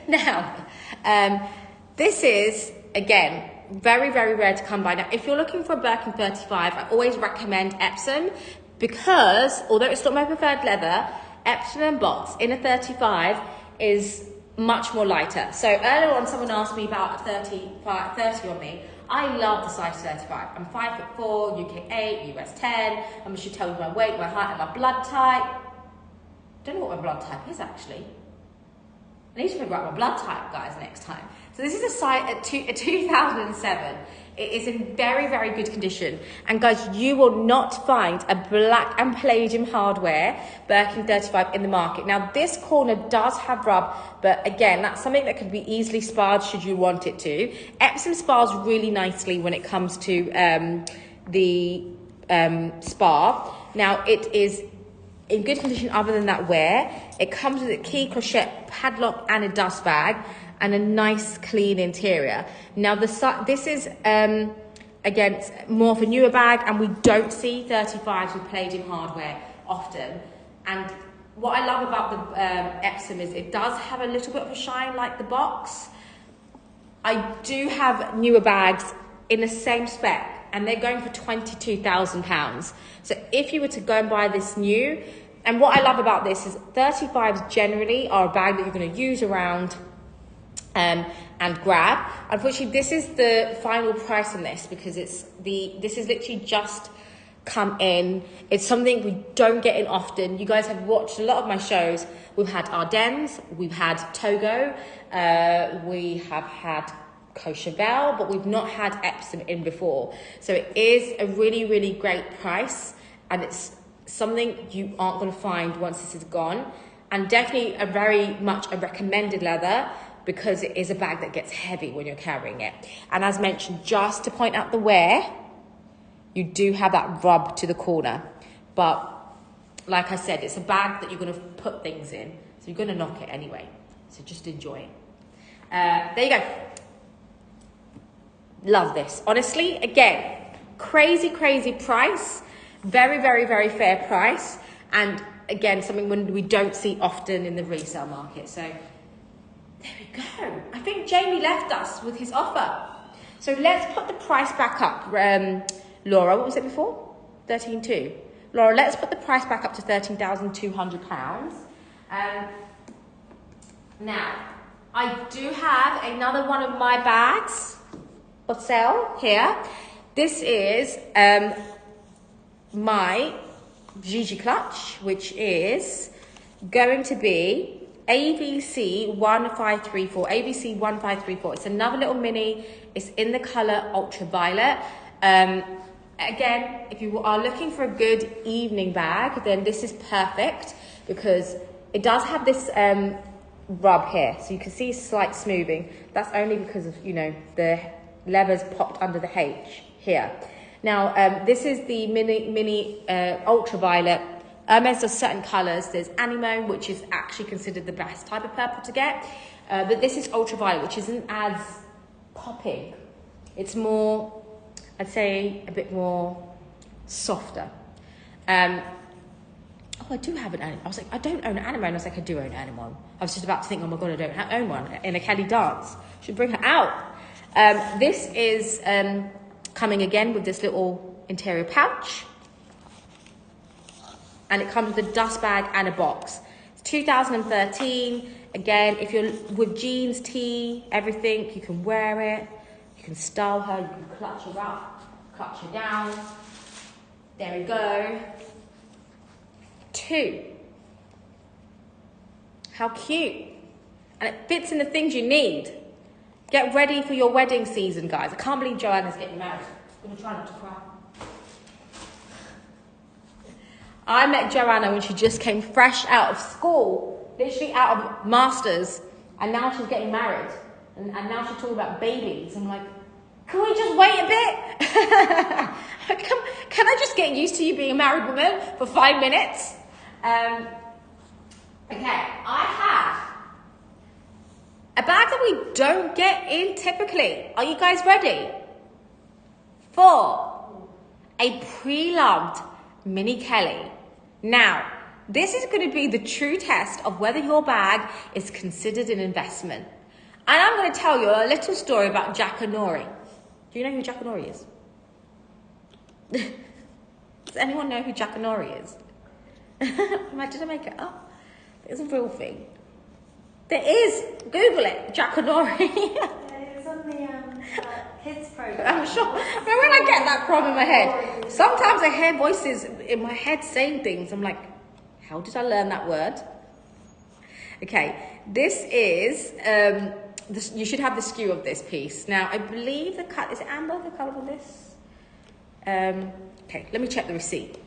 Now, this is, again, very, very rare to come by. Now, if you're looking for a Birkin 35, I always recommend Epsom because, although it's not my preferred leather, Epsom and box in a 35 is much more lighter. So earlier on, someone asked me about a 30 on me. I love the size 35. I'm 5'4", UK 8, US 10. I should tell you my weight, my height, and my blood type. Don't know what my blood type is actually. I need to figure out my blood type, guys, next time. So this is a size a 2007. It is in very, very good condition. And guys, you will not find a black and palladium hardware Birkin 35 in the market. Now, this corner does have rub, but again, that's something that could be easily sparred should you want it to. Epsom spars really nicely when it comes to the spar. Now, it is in good condition other than that wear. It comes with a key, clochette, padlock and a dust bag and a nice clean interior. Now this is again more of a newer bag and we don't see 35s with palladium hardware often. And what I love about the Epsom is it does have a little bit of a shine like the box. I do have newer bags in the same spec and they're going for £22,000. So if you were to go and buy this new, and what I love about this is 35s generally are a bag that you're going to use around and grab. Unfortunately, this is the final price on this because this is literally just come in. It's something we don't get in often. You guys have watched a lot of my shows. We've had Ardennes, we've had Togo, we have had Courchevel, but we've not had Epsom in before. So it is a really, really great price, and it's something you aren't going to find once this is gone. And definitely a very much a recommended leather, because it is a bag that gets heavy when you're carrying it. And as mentioned, just to point out the wear, you do have that rub to the corner. But like I said, it's a bag that you're going to put things in. So you're going to knock it anyway. So just enjoy it. There you go. Love this. Honestly, again, crazy, crazy price. Very, very, very fair price. And again, something we don't see often in the resale market. So there we go. I think Jamie left us with his offer. So let's put the price back up. Laura, what was it before? 13.2. Laura, let's put the price back up to £13,200. Now, I do have another one of my bags for sale here. This is my Gigi clutch, which is going to be ABC 1534. ABC 1534. It's another little mini. It's in the colour ultraviolet. Again, if you are looking for a good evening bag, then this is perfect, because it does have this rub here, so you can see slight smoothing. That's only because of, you know, the leather's popped under the H here. Now, this is the mini ultraviolet. Hermès does certain colours. There's anemone, which is actually considered the best type of purple to get. But this is ultraviolet, which isn't as popping. It's more, I'd say, a bit more softer. Oh, I do have an anemone. I was like, I don't own an anemone. I was like, I do own an anemone. I was just about to think, oh my God, I don't own one. In a Kelly dance. Should bring her out. This is coming again with this little interior pouch. And it comes with a dust bag and a box. It's 2013. Again, if you're with jeans, tee, everything, you can wear it. You can style her, you can clutch her up, clutch her down. There we go. 2. How cute. And it fits in the things you need. Get ready for your wedding season, guys. I can't believe Joanna's getting married. I'm going to try not to cry. I met Joanna when she just came fresh out of school, literally out of masters, and now she's getting married. And now she's talking about babies. I'm like, can we just wait a bit? Can I just get used to you being a married woman for 5 minutes? Okay, I have a bag that we don't get in typically. Are you guys ready? For a pre-loved Mini Kelly. Now, this is going to be the true test of whether your bag is considered an investment. And I'm going to tell you a little story about Jack Honori. Do you know who Jack Honori is? Does anyone know who Jack Honori is? Imagine I make it up. It's a real thing. There is. Google it. Jack Honori. It was on the kids program. I'm sure. But when I get that from in my head, sometimes I hear voices in my head saying things. I'm like, how did I learn that word? Okay, this is, you should have the SKU of this piece. Now, I believe the cut, is it amber, the colour on this? Okay, let me check the receipt.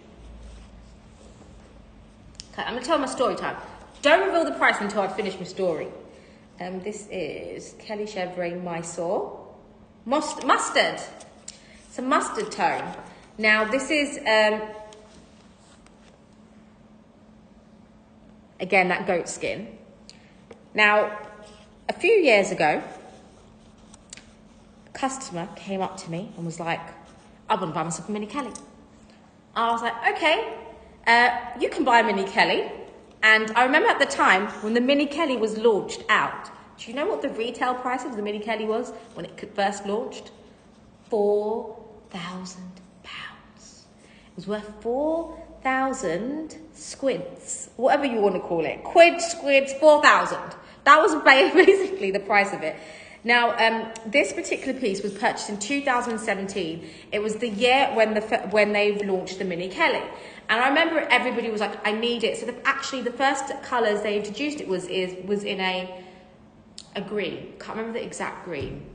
Okay, I'm going to tell my story time. Don't reveal the price until I finish my story. This is Kelly Chevre Mysore. Mustard. It's a mustard tone. Now, this is, again, that goat skin. Now, a few years ago, a customer came up to me and was like, I want to buy myself a Mini Kelly. I was like, okay, you can buy a Mini Kelly. And I remember at the time when the Mini Kelly was launched out, do you know what the retail price of the Mini Kelly was when it first launched? £4,000. It was worth 4,000 squids, whatever you want to call it. Quid, squids, 4,000. That was basically the price of it. Now, this particular piece was purchased in 2017. It was the year when they launched the Mini Kelly. And I remember everybody was like, I need it. So the first colours they introduced it was in a green. Can't remember the exact green.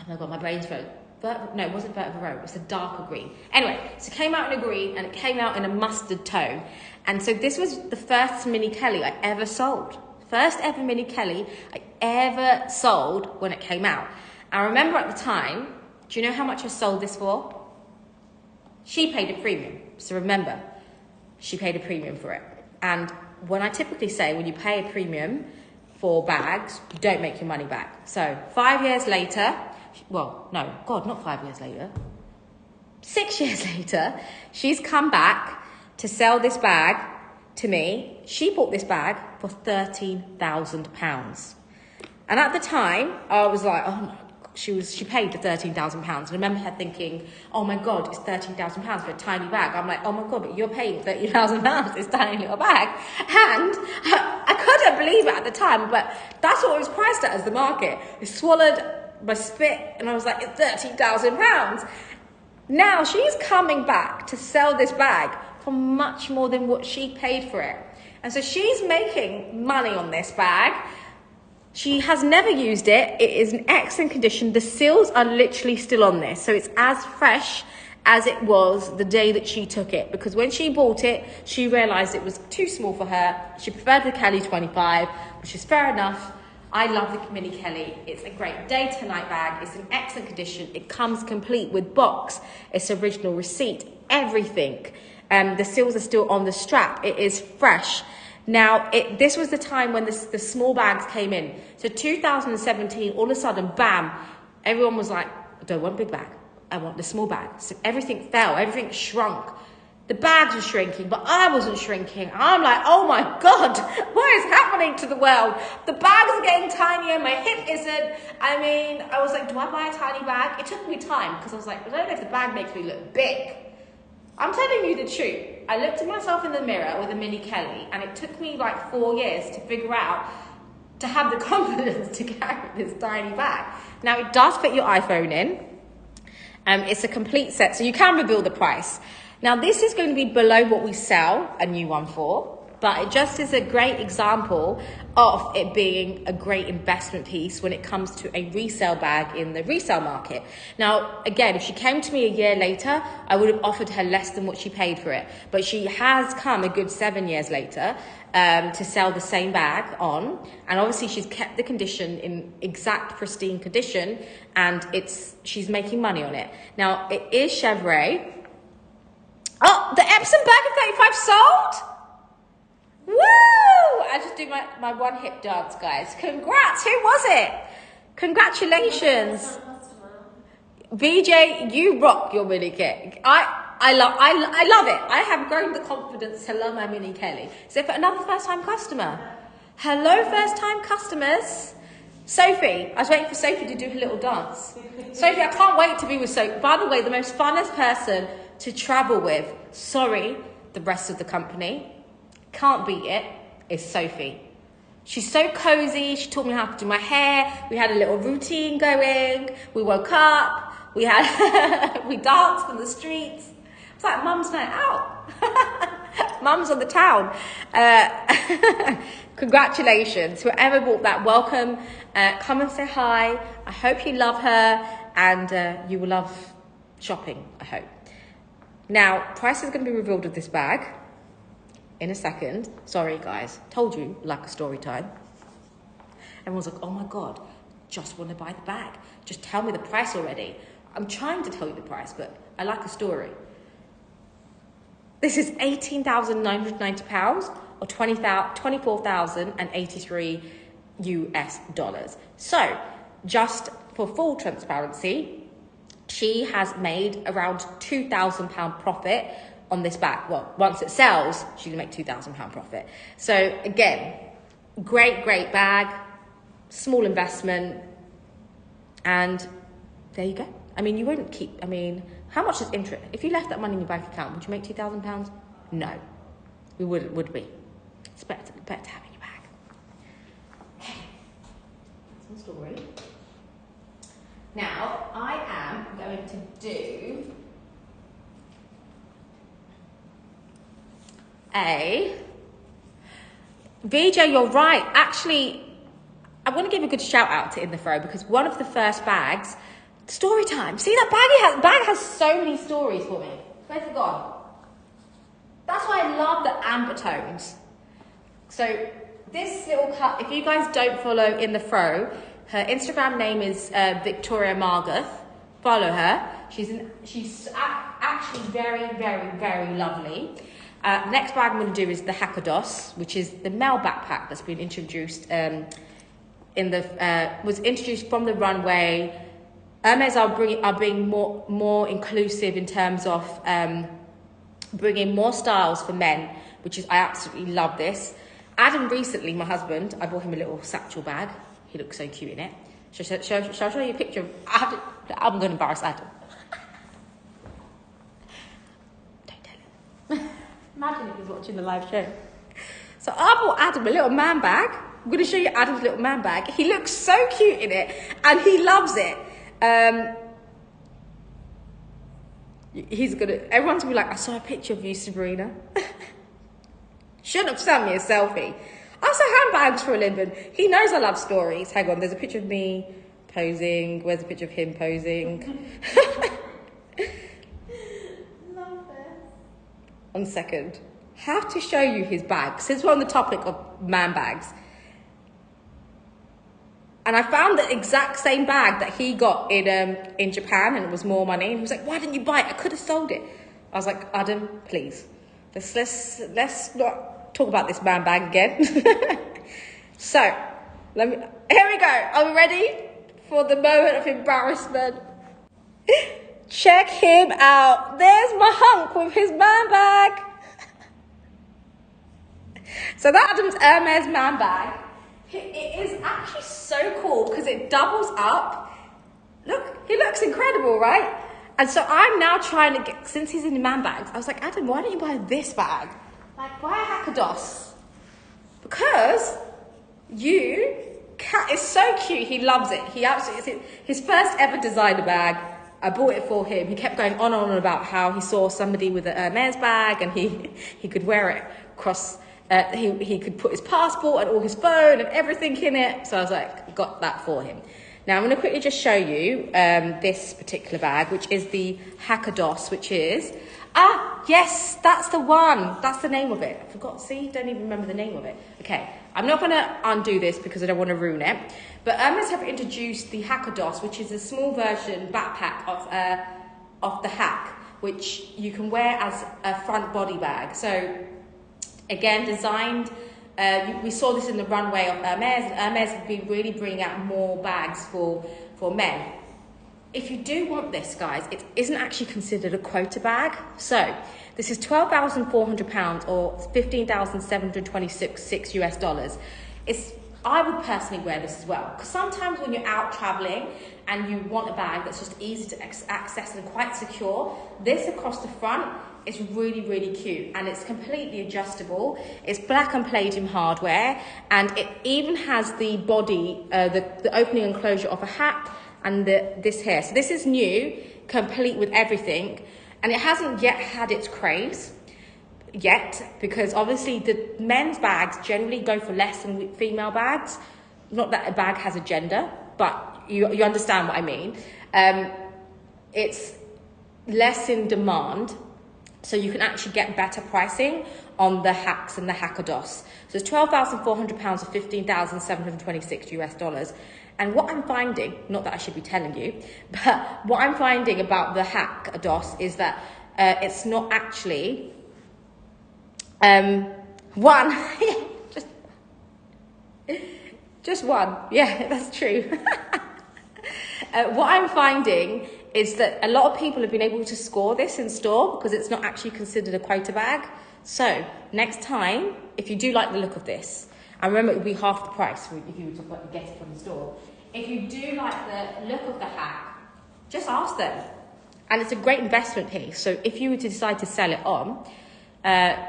Oh my God, my brain's froze. No, it wasn't Vertical Row, it was a darker green. Anyway, so it came out in a green and it came out in a mustard tone. And so this was the first Mini Kelly I ever sold. First ever Mini Kelly I ever sold when it came out. I remember at the time, do you know how much I sold this for? She paid a premium. So remember, she paid a premium for it. And when I typically say when you pay a premium for bags, you don't make your money back. So 5 years later, well, no, God, not 5 years later. 6 years later, she's come back to sell this bag to me. She bought this bag for £13,000. And at the time, I was like, oh my God, she paid the £13,000. And I remember her thinking, oh my God, it's £13,000 for a tiny bag. I'm like, oh my God, but you're paying £30,000 for this tiny little bag. And I couldn't believe it at the time, but that's what it was priced at as the market. It swallowed my spit and I was like, it's £13,000. Now she's coming back to sell this bag for much more than what she paid for it. And so she's making money on this bag. She has never used it. It is in excellent condition. The seals are literally still on this. So it's as fresh as it was the day that she took it. Because when she bought it, she realized it was too small for her. She preferred the Kelly 25, which is fair enough. I love the Mini Kelly. It's a great day to night bag. It's in excellent condition. It comes complete with box, its original receipt, everything. The seals are still on the strap. It is fresh. Now, this was the time when the small bags came in. So 2017, all of a sudden, bam, everyone was like, I don't want a big bag. I want the small bag. So everything fell, everything shrunk. The bags were shrinking, but I wasn't shrinking. I'm like, oh my God, what is happening to the world? The bags are getting tinier, my hip isn't. I mean, I was like, do I buy a tiny bag? It took me time because I was like, I don't know if the bag makes me look big. I'm telling you the truth. I looked at myself in the mirror with a Mini Kelly and it took me like 4 years to figure out to have the confidence to carry this tiny bag. Now it does fit your iPhone in. It's a complete set, so you can reveal the price. Now this is going to be below what we sell a new one for, but it just is a great example of it being a great investment piece when it comes to a resale bag in the resale market. Now, again, if she came to me a year later, I would have offered her less than what she paid for it. But she has come a good 7 years later to sell the same bag on. And obviously she's kept the condition in exact pristine condition and she's making money on it. Now, it is Chevrolet. Oh, the Epsom bag of 35 sold? Woo! I just do my one hip dance, guys. Congrats. Who was it? Congratulations. VJ, you rock your Mini Kelly. I love it. I have grown the confidence to love my Mini Kelly. So for another first-time customer. Hello, first-time customers. Sophie, I was waiting for Sophie to do her little dance. Sophie, I can't wait to be with Sophie. By the way, the most funnest person to travel with, sorry, the rest of the company, can't beat it, is Sophie. She's so cozy. She taught me how to do my hair. We had a little routine going. We woke up. We danced in the streets. It's like mum's night out. Mum's on the town. Congratulations. Whoever bought that, welcome. Come and say hi. I hope you love her and you will love shopping, I hope. Now, price is going to be revealed with this bag in a second. Sorry, guys. Told you, like a story time. Everyone's like, oh my God, just want to buy the bag. Just tell me the price already. I'm trying to tell you the price, but I like a story. This is £18,990 or $24,083 US dollars. So, just for full transparency, she has made around £2,000 profit on this bag. Well, once it sells, she's gonna make £2,000 profit. So again, great bag, small investment, and there you go. I mean, you wouldn't keep, how much is interest? If you left that money in your bank account, would you make £2,000? No, we wouldn't, would we? It's better to have it in your bag. Okay, that's my story. Now, I am going to do VJ, you're right. Actually, I want to give a good shout out to In the Fro because one of the first bags Story time. See, that bag has so many stories for me. Where's it gone? That's why I love the amber tones. So this little cut, if you guys don't follow In The Fro, her Instagram name is Victoria Margoth. Follow her. She's actually very, very, very lovely. Next bag I'm going to do is the Hakados, which is the male backpack that's been introduced was introduced from the runway. Hermès are being more inclusive in terms of bringing more styles for men, which is, I absolutely love this. Adam recently, my husband, I bought him a little satchel bag. He looks so cute in it. Shall I show you a picture of Adam? I'm going to embarrass Adam. Don't tell him. Imagine if he's watching the live show. So I bought Adam a little man bag. I'm going to show you Adam's little man bag. He looks so cute in it, and he loves it. Everyone's gonna be like, I saw a picture of you, Sabrina. Shouldn't have sent me a selfie. I sell handbags for a living. He knows I love stories. Hang on, there's a picture of me posing. Where's a picture of him posing? Love this. 1 second. Have to show you his bag, since we're on the topic of man bags. And I found the exact same bag that he got in Japan, and it was more money. And he was like, "Why didn't you buy it? I could have sold it." I was like, "Adam, please, let's not talk about this man bag again." So, here we go. Are we ready for the moment of embarrassment? Check him out. There's my hunk with his man bag. So that Adam's Hermès man bag. It is actually so cool because it doubles up. Look, he looks incredible, right? And so I'm now trying to get, since he's in the man bags, I was like, Adam, why don't you buy this bag? Like, buy a Hakados. Because it's so cute. He loves it. He absolutely, it's his first ever designer bag. I bought it for him. He kept going on and on about how he saw somebody with a Hermès bag and he could wear it across. He could put his passport and all his phone and everything in it. So I was like, got that for him. Now I'm going to quickly just show you this particular bag, which is the Hakados, which is, yes, that's the one. That's the name of it. I forgot, see, don't even remember the name of it. Okay, I'm not going to undo this because I don't want to ruin it. But Hermès have introduced the Hakados, which is a small version backpack of the Hack, which you can wear as a front body bag. So again, designed, we saw this in the runway of Hermès, and Hermès have been really bringing out more bags for men. If you do want this, guys, it isn't actually considered a quota bag. So this is £12,400 or $15,726 US. I would personally wear this as well, because sometimes when you're out traveling and you want a bag that's just easy to access and quite secure, this across the front is really, really cute, and it's completely adjustable. It's black and palladium hardware, and it even has the body, the opening and closure of a hat, and this here. So this is new, complete with everything, and it hasn't yet had its craze yet, because obviously the men's bags generally go for less than female bags. Not that a bag has a gender, but you understand what I mean. It's less in demand, so you can actually get better pricing on the hacks and the Hakados. So it's £12,400 or $15,726 US. And what I'm finding, not that I should be telling you, but what I'm finding about the Hakados is that it's not actually one. just one. Yeah, that's true. What I'm finding is that a lot of people have been able to score this in store because it's not actually considered a quota bag. So next time, if you do like the look of this, and remember it will be half the price if you were to get it from the store. If you do like the look of the hack, just ask them. And it's a great investment piece. So if you were to decide to sell it on,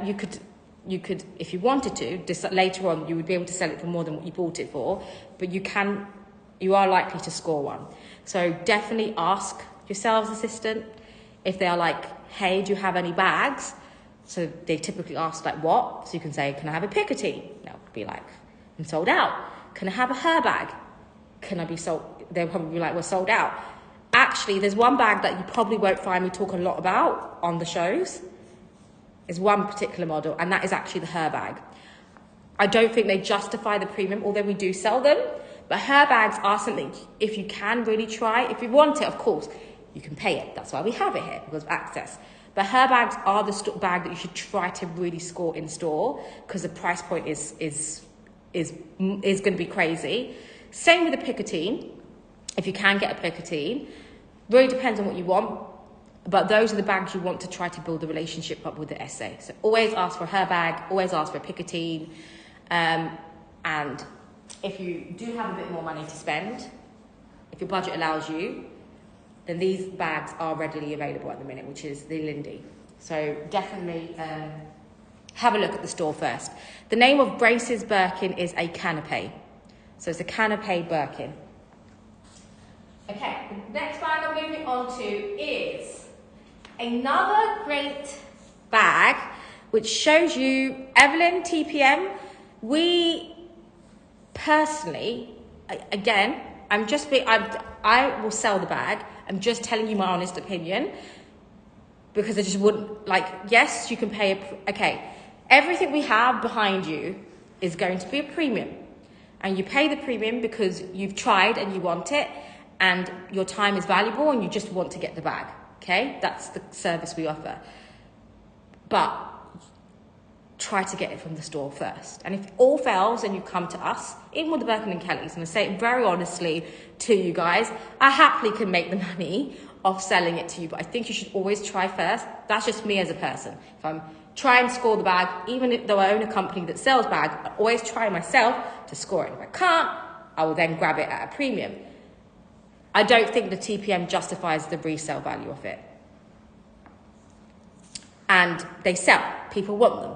you could, if you wanted to, later on, you would be able to sell it for more than what you bought it for, but you are likely to score one. So definitely ask your sales assistant if they are like, hey, do you have any bags? So they typically ask like what? So you can say, can I have a Piccadilly? They'll be like, I'm sold out. Can I have a her bag? Can I be sold? They'll probably be like, we're sold out. At actually, there's one bag that you probably won't find me talk a lot about on the shows. Is one particular model, and that is actually the Her bag. I don't think they justify the premium, although we do sell them. But Her bags are something, if you can really try, if you want it, of course, you can pay it. That's why we have it here, because of access. But Her bags are the bag that you should try to really score in store, because the price point is going to be crazy. Same with the Picotin. If you can get a Picotin, really depends on what you want. But those are the bags you want to try to build the relationship up with the SA. So always ask for Her bag, always ask for a Picotin. And if you do have a bit more money to spend, if your budget allows you, then these bags are readily available at the minute, which is the Lindy. So definitely have a look at the store first. The name of Braces Birkin is a canapé. So it's a canapé Birkin. Okay, the next bag I'm moving on to is another great bag, which shows you Evelyn TPM. We personally, again, I will sell the bag. I'm just telling you my honest opinion, because I just wouldn't, like, yes, you can pay okay, everything we have behind you is going to be a premium, and you pay the premium because you've tried and you want it, and your time is valuable and you just want to get the bag. Okay, that's the service we offer. But try to get it from the store first. And if all fails, then you come to us, even with the Birkin and Kellys. And I say it very honestly to you guys, I happily can make the money off selling it to you, but I think you should always try first. That's just me as a person. If I'm trying to score the bag, even though I own a company that sells bags, I always try myself to score it. If I can't, I will then grab it at a premium. I don't think the TPM justifies the resale value of it. And they sell. People want them.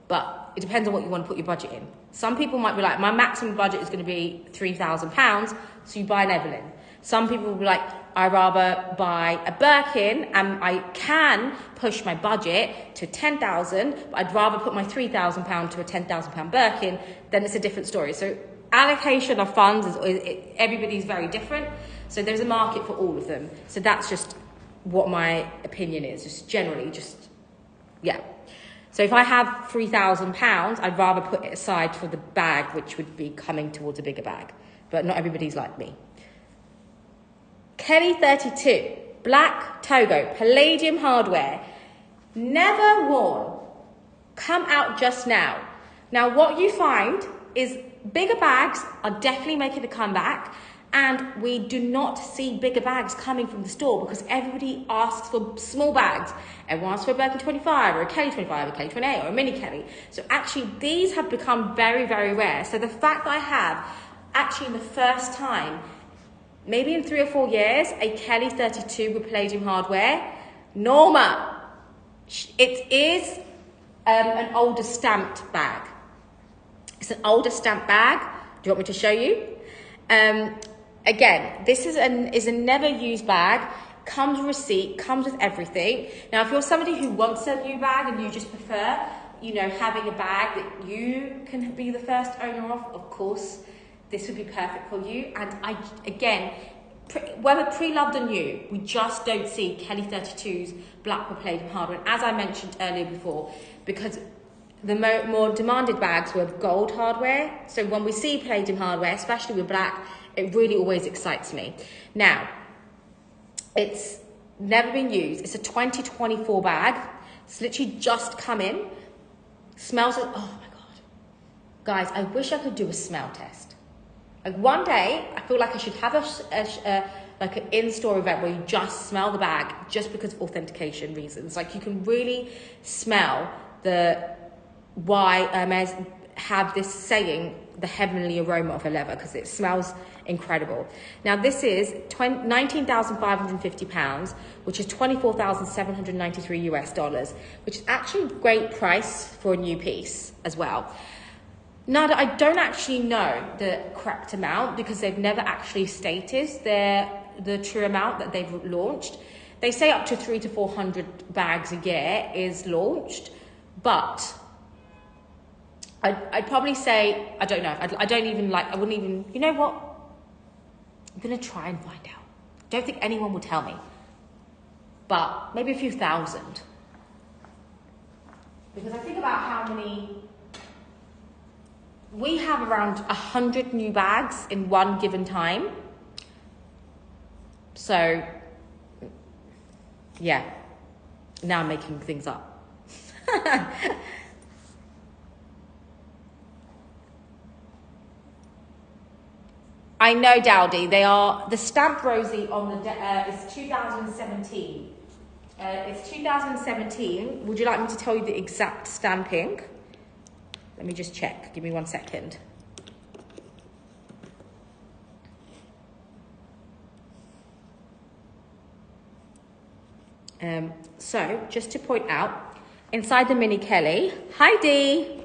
But it depends on what you want to put your budget in. Some people might be like, my maximum budget is going to be £3,000, so you buy an Evelyn. Some people will be like, I'd rather buy a Birkin, and I can push my budget to 10,000, but I'd rather put my £3,000 to a £10,000 Birkin. Then it's a different story. So allocation of funds, everybody's very different. So there's a market for all of them. So that's just what my opinion is, just generally, yeah. So if I have £3,000, I'd rather put it aside for the bag, which would be coming towards a bigger bag. But not everybody's like me. Kelly 32, black Togo, palladium hardware, never worn, come out just now. Now what you find is bigger bags are definitely making a comeback, and we do not see bigger bags coming from the store because everybody asks for small bags. Everyone asks for a Birkin 25 or a Kelly 25 or a Kelly 28 or a mini Kelly. So actually these have become very, very rare. So the fact that I have actually the first time, maybe in 3 or 4 years, a Kelly 32 with palladium hardware, Norma. It is an older stamped bag. It's an older stamped bag. Do you want me to show you? Again, this is a never used bag, comes with receipt, comes with everything. Now, if you're somebody who wants a new bag and you just prefer, having a bag that you can be the first owner of course, this would be perfect for you. And whether pre-loved or new, we just don't see Kelly 32's black with palladium hardware. And as I mentioned earlier before, because the more demanded bags were gold hardware. So when we see palladium hardware, especially with black, it really always excites me. Now, it's never been used. It's a 2024 bag. It's literally just come in. Smells like, oh my God. Guys, I wish I could do a smell test. Like one day, I feel like I should have like an in-store event where you just smell the bag just because of authentication reasons. Like you can really smell why Hermès have this saying, the heavenly aroma of a leather, because it smells incredible. Now this is £19,550, which is $24,793 US, which is actually a great price for a new piece as well. Now I don't actually know the correct amount because they've never actually stated the true amount that they've launched. They say up to 300 to 400 bags a year is launched, but I'd probably say, I don't know, I wouldn't even, you know what? I'm going to try and find out. Don't think anyone will tell me. But maybe a few thousand. Because I think about how many... We have around 100 new bags in one given time. So, yeah. Now I'm making things up. I know, Dowdy. They are... The stamp Rosie on the... is 2017. It's 2017. Would you like me to tell you the exact stamping? Let me just check. Give me 1 second. So, just to point out, inside the Mini Kelly, hi Dee,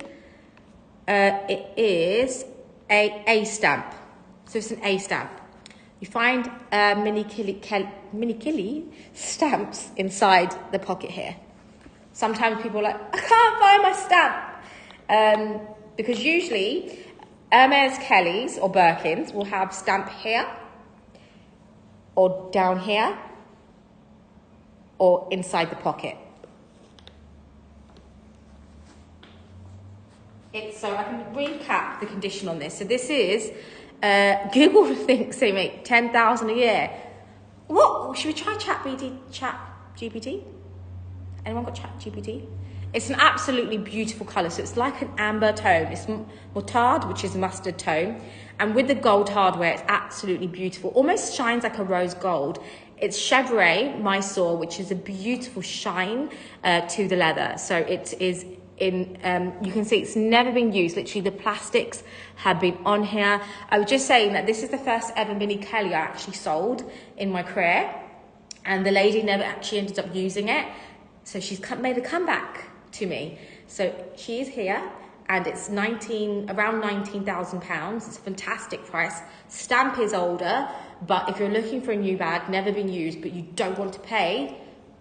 it is a stamp. So it's an A stamp. You find Mini Kelly stamps inside the pocket here. Sometimes people are like, I can't find my stamp. Because usually Hermès Kellys or Birkins will have stamp here or down here or inside the pocket. So I can recap the condition on this. So this is, Google thinks they make 10,000 a year. What? Should we try Chat GPT? Anyone got Chat GPT? It's an absolutely beautiful colour. So it's like an amber tone. It's moutarde, which is mustard tone. And with the gold hardware, it's absolutely beautiful. Almost shines like a rose gold. It's chevrolet Mysore, which is a beautiful shine to the leather. So it is in, you can see it's never been used. Literally the plastics have been on here. I was just saying that this is the first ever Mini Kelly I actually sold in my career. And the lady never actually ended up using it. So she's made a comeback to me. So she's here and it's around £19,000. It's a fantastic price. Stamp is older, but if you're looking for a new bag, never been used, but you don't want to pay,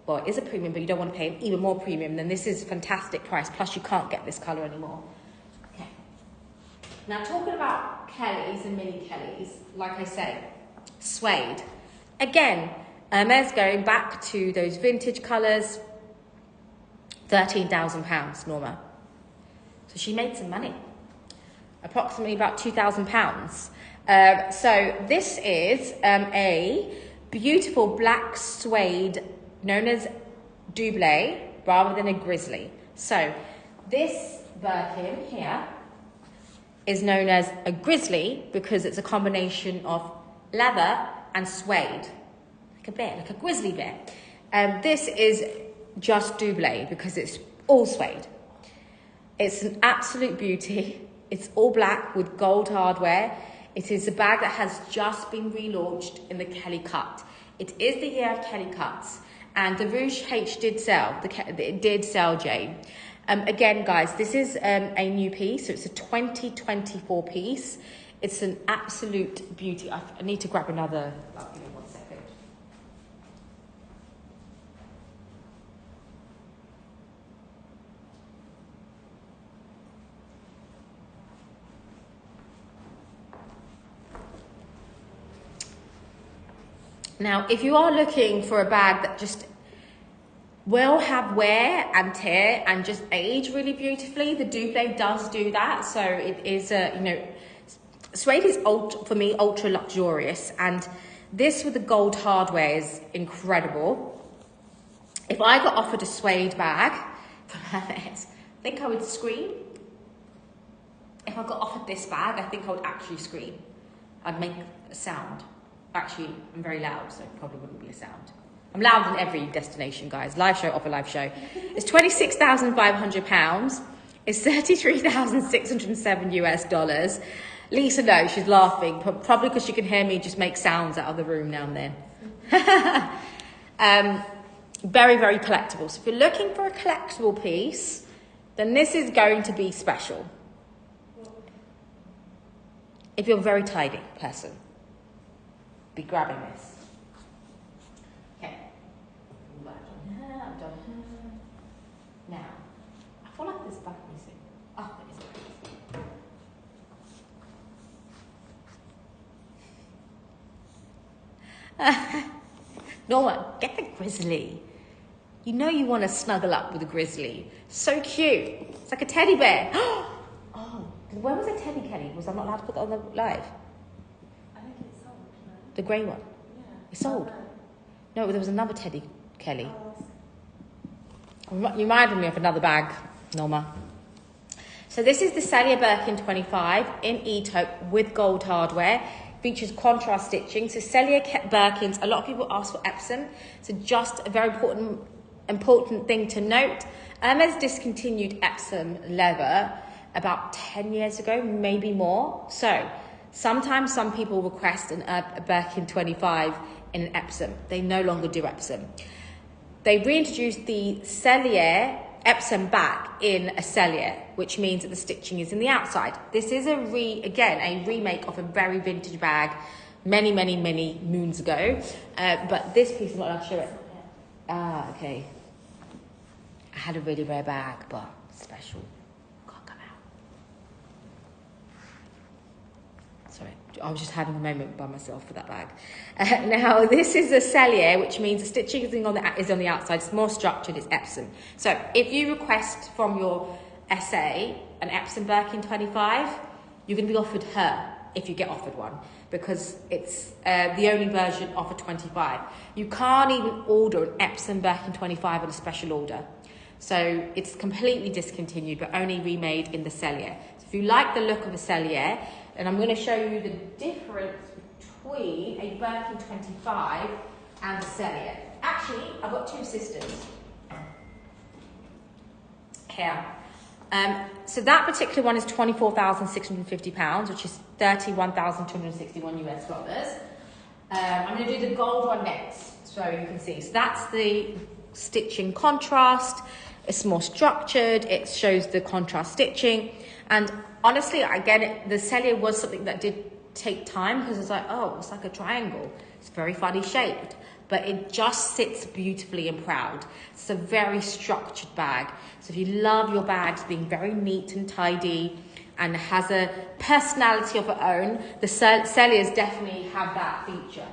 well, it is a premium, but you don't want to pay even more premium, then this is a fantastic price. Plus you can't get this colour anymore. Okay. Now talking about Kellys and Mini Kellys, like I say, suede. Again, Hermès going back to those vintage colours, £13,000, Norma. So she made some money, approximately about £2,000. So this is a beautiful black suede known as double rather than a grizzly. So this Birkin here is known as a grizzly because it's a combination of leather and suede, like a bear, like a grizzly bear. This is just double because it's all suede. It's an absolute beauty. It's all black with gold hardware. It is a bag that has just been relaunched in the Kelly cut. It is the year of Kelly cuts, and the Rouge H did sell. It did sell, Jane. Again, guys, this is a new piece, so it's a 2024 piece. It's an absolute beauty. I need to grab another. Give me 1 second. Now, if you are looking for a bag that just will have wear and tear and just age really beautifully, the double does do that. So it is, suede is, for me, ultra luxurious. And this with the gold hardware is incredible. If I got offered a suede bag from Hermès, I think I would scream. If I got offered this bag, I think I would actually scream. I'd make a sound. Actually, I'm very loud, so it probably wouldn't be a sound. I'm loud in every destination, guys. Live show, off a live show. It's £26,500. It's $33,607 US. Lisa knows, she's laughing, probably because she can hear me just make sounds out of the room now and then. Very, very collectible. So if you're looking for a collectible piece, then this is going to be special. If you're a very tidy person, be grabbing this. Okay. I've done her. Now, I feel like this back missing. Oh, there is. Norma, get the grizzly. You know you want to snuggle up with a grizzly. So cute. It's like a teddy bear. Oh, where was the teddy, Kelly? Was I not allowed to put that on the live? I think it's sold, no? The grey one? Yeah. It's sold? No, there was another teddy, Kelly. Oh, You reminded me of another bag, Norma. So this is the Cellier Birkin 25 in E-taupe with gold hardware. Features contrast stitching. So Cellier Birkins, a lot of people ask for Epsom. So just a very important thing to note. Hermès discontinued Epsom leather about 10 years ago, maybe more. So sometimes some people request a Birkin 25 in an Epsom. They no longer do Epsom. They reintroduced the Cellier Epsom back in a Cellier, which means that the stitching is in the outside. This is a remake of a very vintage bag many moons ago. But this piece, I'm not allowed to show it. Ah, okay. I had a really rare bag, but special. Can't come out. Sorry, I was just having a moment by myself for that bag. Now, this is a Cellier, which means the stitching is on the outside. It's more structured, it's Epsom. So if you request from your SA an Epsom Birkin 25, you're going to be offered her if you get offered one, because it's the only version of a 25. You can't even order an Epsom Birkin 25 on a special order. So it's completely discontinued, but only remade in the Cellier. So if you like the look of a Cellier, and I'm going to show you the difference between a Birkin 25 and the Cellier. Actually, I've got two sisters here. So that particular one is £24,650, which is 31,261 US dollars. I'm going to do the gold one next, so you can see. So that's the stitching contrast. It's more structured. It shows the contrast stitching. And honestly, again, the Cellier was something that did take time, because it's like, oh, it's like a triangle. It's very funny shaped, but it just sits beautifully and proud. It's a very structured bag. So if you love your bags being very neat and tidy and has a personality of its own, the Celliers definitely have that feature.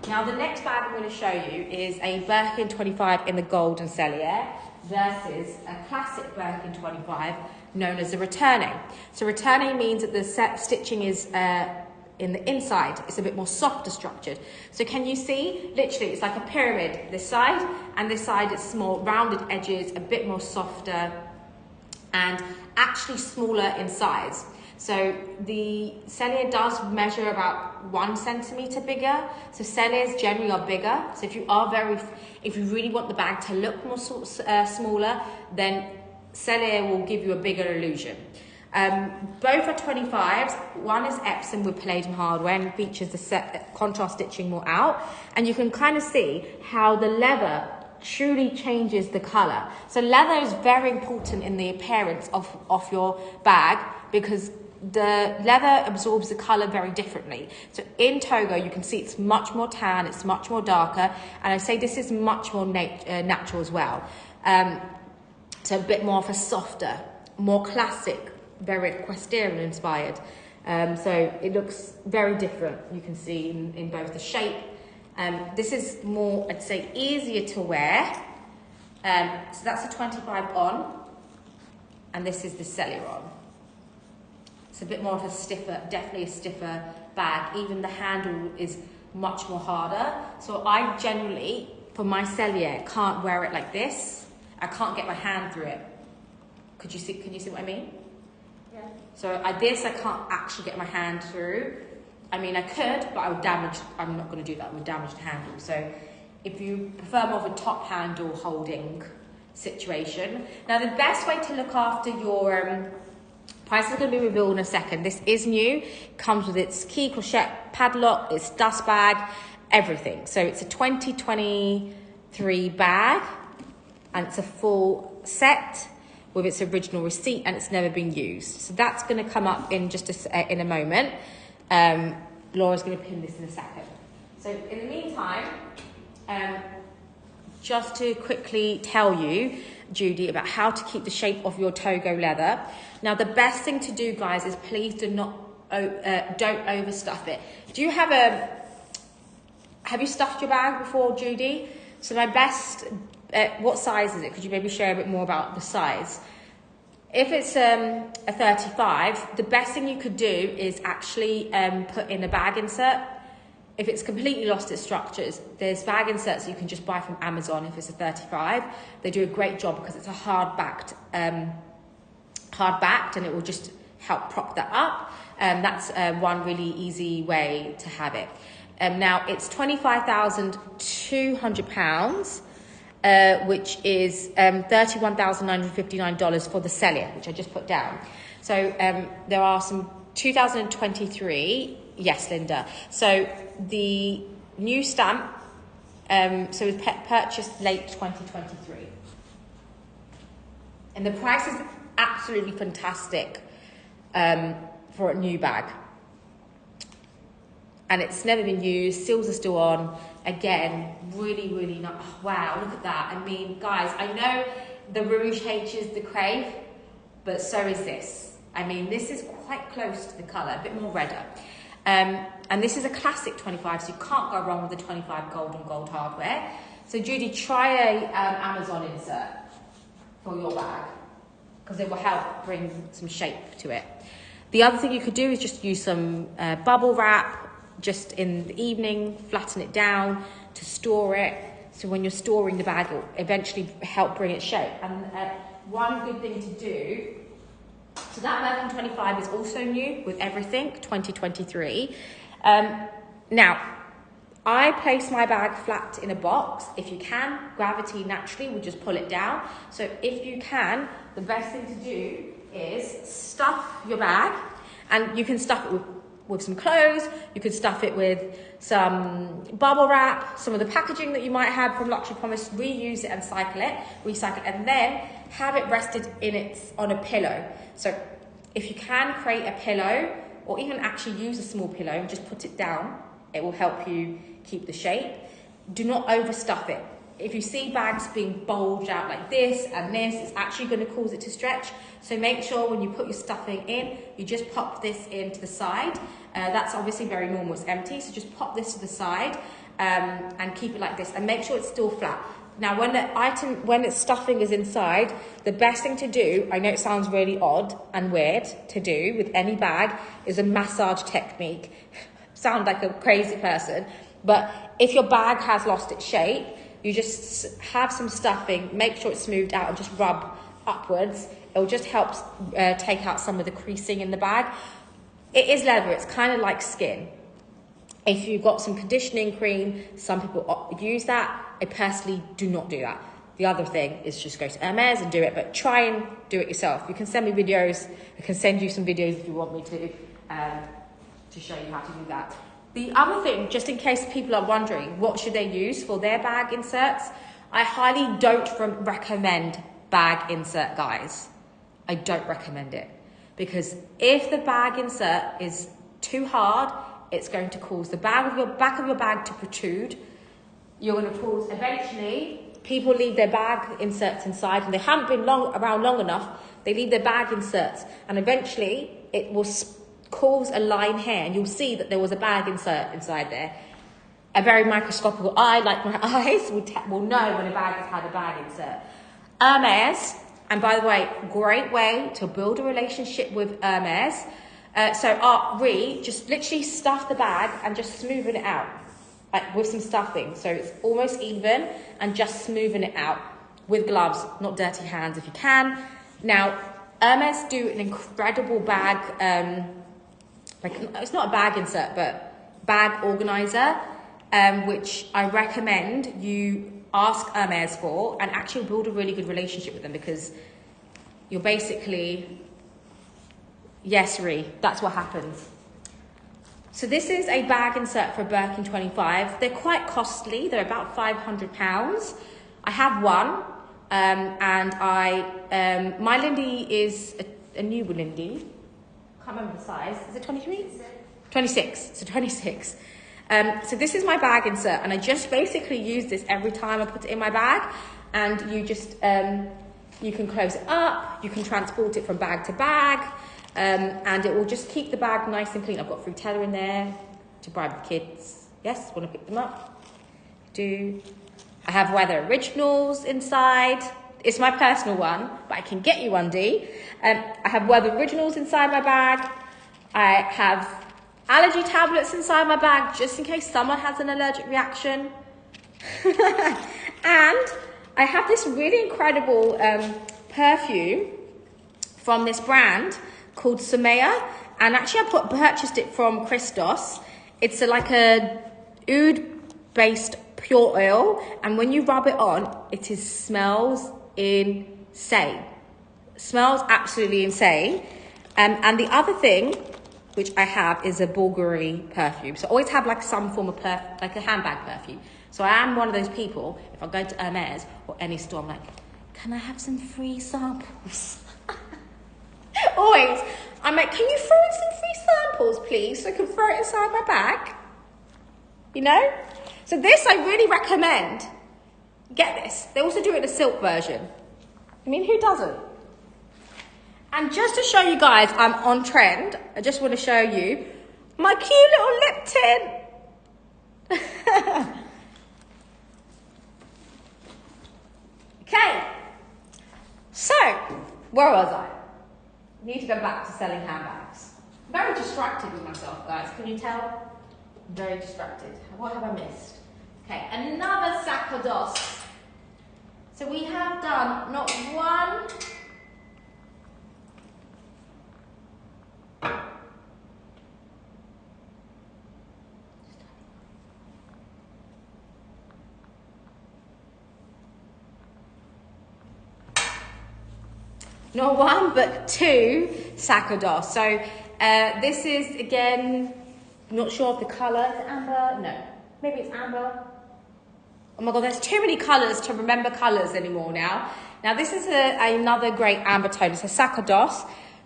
Now, the next bag I'm going to show you is a Birkin 25 in the golden Cellier versus a classic Birkin 25 known as a returning. So returning means that the stitching is in the inside. It's a bit more softer structured. So can you see? Literally, it's like a pyramid. This side and this side, it's small, rounded edges, a bit more softer, and actually smaller in size. So the Cellier does measure about 1 centimetre bigger. So Celliers generally are bigger. So if you really want the bag to look more smaller, then Cellier will give you a bigger illusion. Both are 25s. One is Epsom with palladium hardware and features the contrast stitching more out. And you can kind of see how the leather truly changes the colour. So leather is very important in the appearance of your bag, because the leather absorbs the colour very differently. So in Togo, you can see it's much more tan, it's much more darker, and I say this is much more natural as well. So a bit more of a softer, more classic, very equestrian inspired. So it looks very different, you can see in both the shape. This is more, I'd say, easier to wear. So that's a 25 on, and this is the Cellier on. It's a bit more of a stiffer, definitely a stiffer bag. Even the handle is much more harder. So I generally, for my Cellier, can't wear it like this. I can't get my hand through it. Can you see what I mean? Yeah. So this I can't actually get my hand through. I mean, I could, but I'm not going to do that. I would damage the handle. So if you prefer more of a top handle holding situation. Now, the best way to look after your price is going to be revealed in a second. This is new. Comes with its key crochet padlock, its dust bag, everything. So it's a 2023 bag, and it's a full set with its original receipt, and it's never been used. So that's going to come up in just in a moment. Laura's going to pin this in a second. So in the meantime, just to quickly tell you, Judy, about how to keep the shape of your Togo leather. Now, the best thing to do, guys, is please don't overstuff it. Do you have have you stuffed your bag before, Judy? So my best, what size is it? Could you maybe share a bit more about the size? If it's a 35, the best thing you could do is actually put in a bag insert. If it's completely lost its structures, there's bag inserts you can just buy from Amazon if it's a 35. They do a great job because it's a hard-backed and it will just help prop that up. That's one really easy way to have it. Now, it's £25,200, which is $31,959 for the Celia, which I just put down. So there are some 2023, yes, Linda. So the new stamp, so it was purchased late 2023. And the price is absolutely fantastic for a new bag. And it's never been used, seals are still on. Again, really, really not, oh, wow, look at that. I mean, guys, I know the Rouge H is the crave, but so is this. I mean, this is quite close to the colour, a bit more redder. And this is a classic 25, so you can't go wrong with the 25 gold and gold hardware. So Judy, try a Amazon insert for your bag, because it will help bring some shape to it. The other thing you could do is just use some bubble wrap, just in the evening, flatten it down to store it. So when you're storing the bag, it'll eventually help bring it shape. And one good thing to do, so that Birkin 25 is also new with everything, 2023. Now, I place my bag flat in a box. If you can, gravity naturally will just pull it down. So if you can, the best thing to do is stuff your bag, and you can stuff it with some clothes, you could stuff it with some bubble wrap, some of the packaging that you might have from Luxury Promise, reuse it and recycle it, and then have it rested on a pillow. So if you can create a pillow, or even actually use a small pillow and just put it down, it will help you keep the shape. Do not overstuff it. If you see bags being bulged out like this and this, it's actually going to cause it to stretch. So make sure when you put your stuffing in, you just pop this into the side. That's obviously very normal, it's empty. So just pop this to the side and keep it like this, and make sure it's still flat. Now, when its stuffing is inside, the best thing to do, I know it sounds really odd and weird to do with any bag, is a massage technique. Sound like a crazy person, but if your bag has lost its shape, you just have some stuffing, make sure it's smoothed out, and just rub upwards. It'll just help take out some of the creasing in the bag. It is leather, it's kind of like skin. If you've got some conditioning cream, some people use that. I personally do not do that. The other thing is just go to Hermès and do it, but try and do it yourself. You can send me videos. I can send you some videos if you want me to show you how to do that. The other thing, just in case people are wondering, what should they use for their bag inserts? I highly don't recommend bag insert, guys. I don't recommend it. Because if the bag insert is too hard, it's going to cause the back of your bag to protrude. You're going to cause, eventually, people leave their bag inserts inside and they haven't been around long enough. They leave their bag inserts, and eventually it will cause a line here, and you'll see that there was a bag insert inside there. A very microscopic eye, like my eyes, will know when a bag has had a bag insert. Hermès, and by the way, great way to build a relationship with Hermès. Just literally stuff the bag and just smoothen it out, like with some stuffing. So it's almost even, and just smoothing it out with gloves, not dirty hands if you can. Now, Hermès do an incredible bag, it's not a bag insert, but bag organizer, which I recommend you ask Hermès for, and actually build a really good relationship with them, because you're basically, yes, that's what happens. So this is a bag insert for a Birkin 25. They're quite costly. They're about £500. I have one, and my Lindy is a new Lindy. Can't remember the size. Is it 23? 26. So 26. So this is my bag insert, and I just basically use this every time I put it in my bag. And you just, you can close it up, you can transport it from bag to bag, and it will just keep the bag nice and clean. I've got Frutella in there to bribe the kids. Yes, want to pick them up? do. I have Weather Originals inside. It's my personal one, but I can get you one, D. I have Weather Originals inside my bag. I have allergy tablets inside my bag, just in case someone has an allergic reaction. And I have this really incredible perfume from this brand called Somea. And actually I purchased it from Christos. It's like a oud-based pure oil. And when you rub it on, smells insane. Smells absolutely insane. And the other thing which I have is a Bulgari perfume. So I always have like some form of like a handbag perfume. So I am one of those people, if I go to Hermès or any store, I'm like, can I have some free samples? Always. I'm like, can you throw in some free samples, please, so I can throw it inside my bag? You know? So this I really recommend. Get this. They also do it in a silk version. I mean, who doesn't? And just to show you guys I'm on trend, I just want to show you my cute little lip tint. Okay. So, where was I? Need to go back to selling handbags. I'm very distracted with myself, guys. Can you tell? I'm very distracted. What have I missed? Okay, another sac of dos. So we have done not one, not one, but two sac of dos. So this is, again, not sure of the colour. Is it amber? No. Maybe it's amber. Oh my God, there's too many colours to remember colours anymore now. Now this is another great amber tone. It's a sac of dos.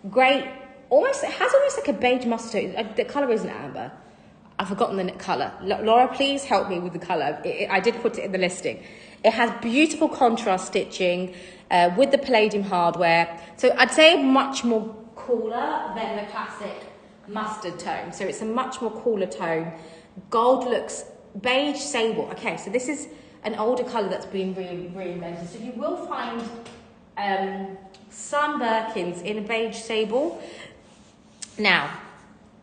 Great, it has almost like a beige mustard. The colour isn't amber. I've forgotten the colour. Laura, please help me with the colour. I did put it in the listing. It has beautiful contrast stitching with the palladium hardware. So I'd say much more cooler than the classic mustard tone. So it's a much more cooler tone. Gold looks beige sable. Okay, so this is an older colour that's been reinvented. So you will find some Birkins in a beige sable. Now,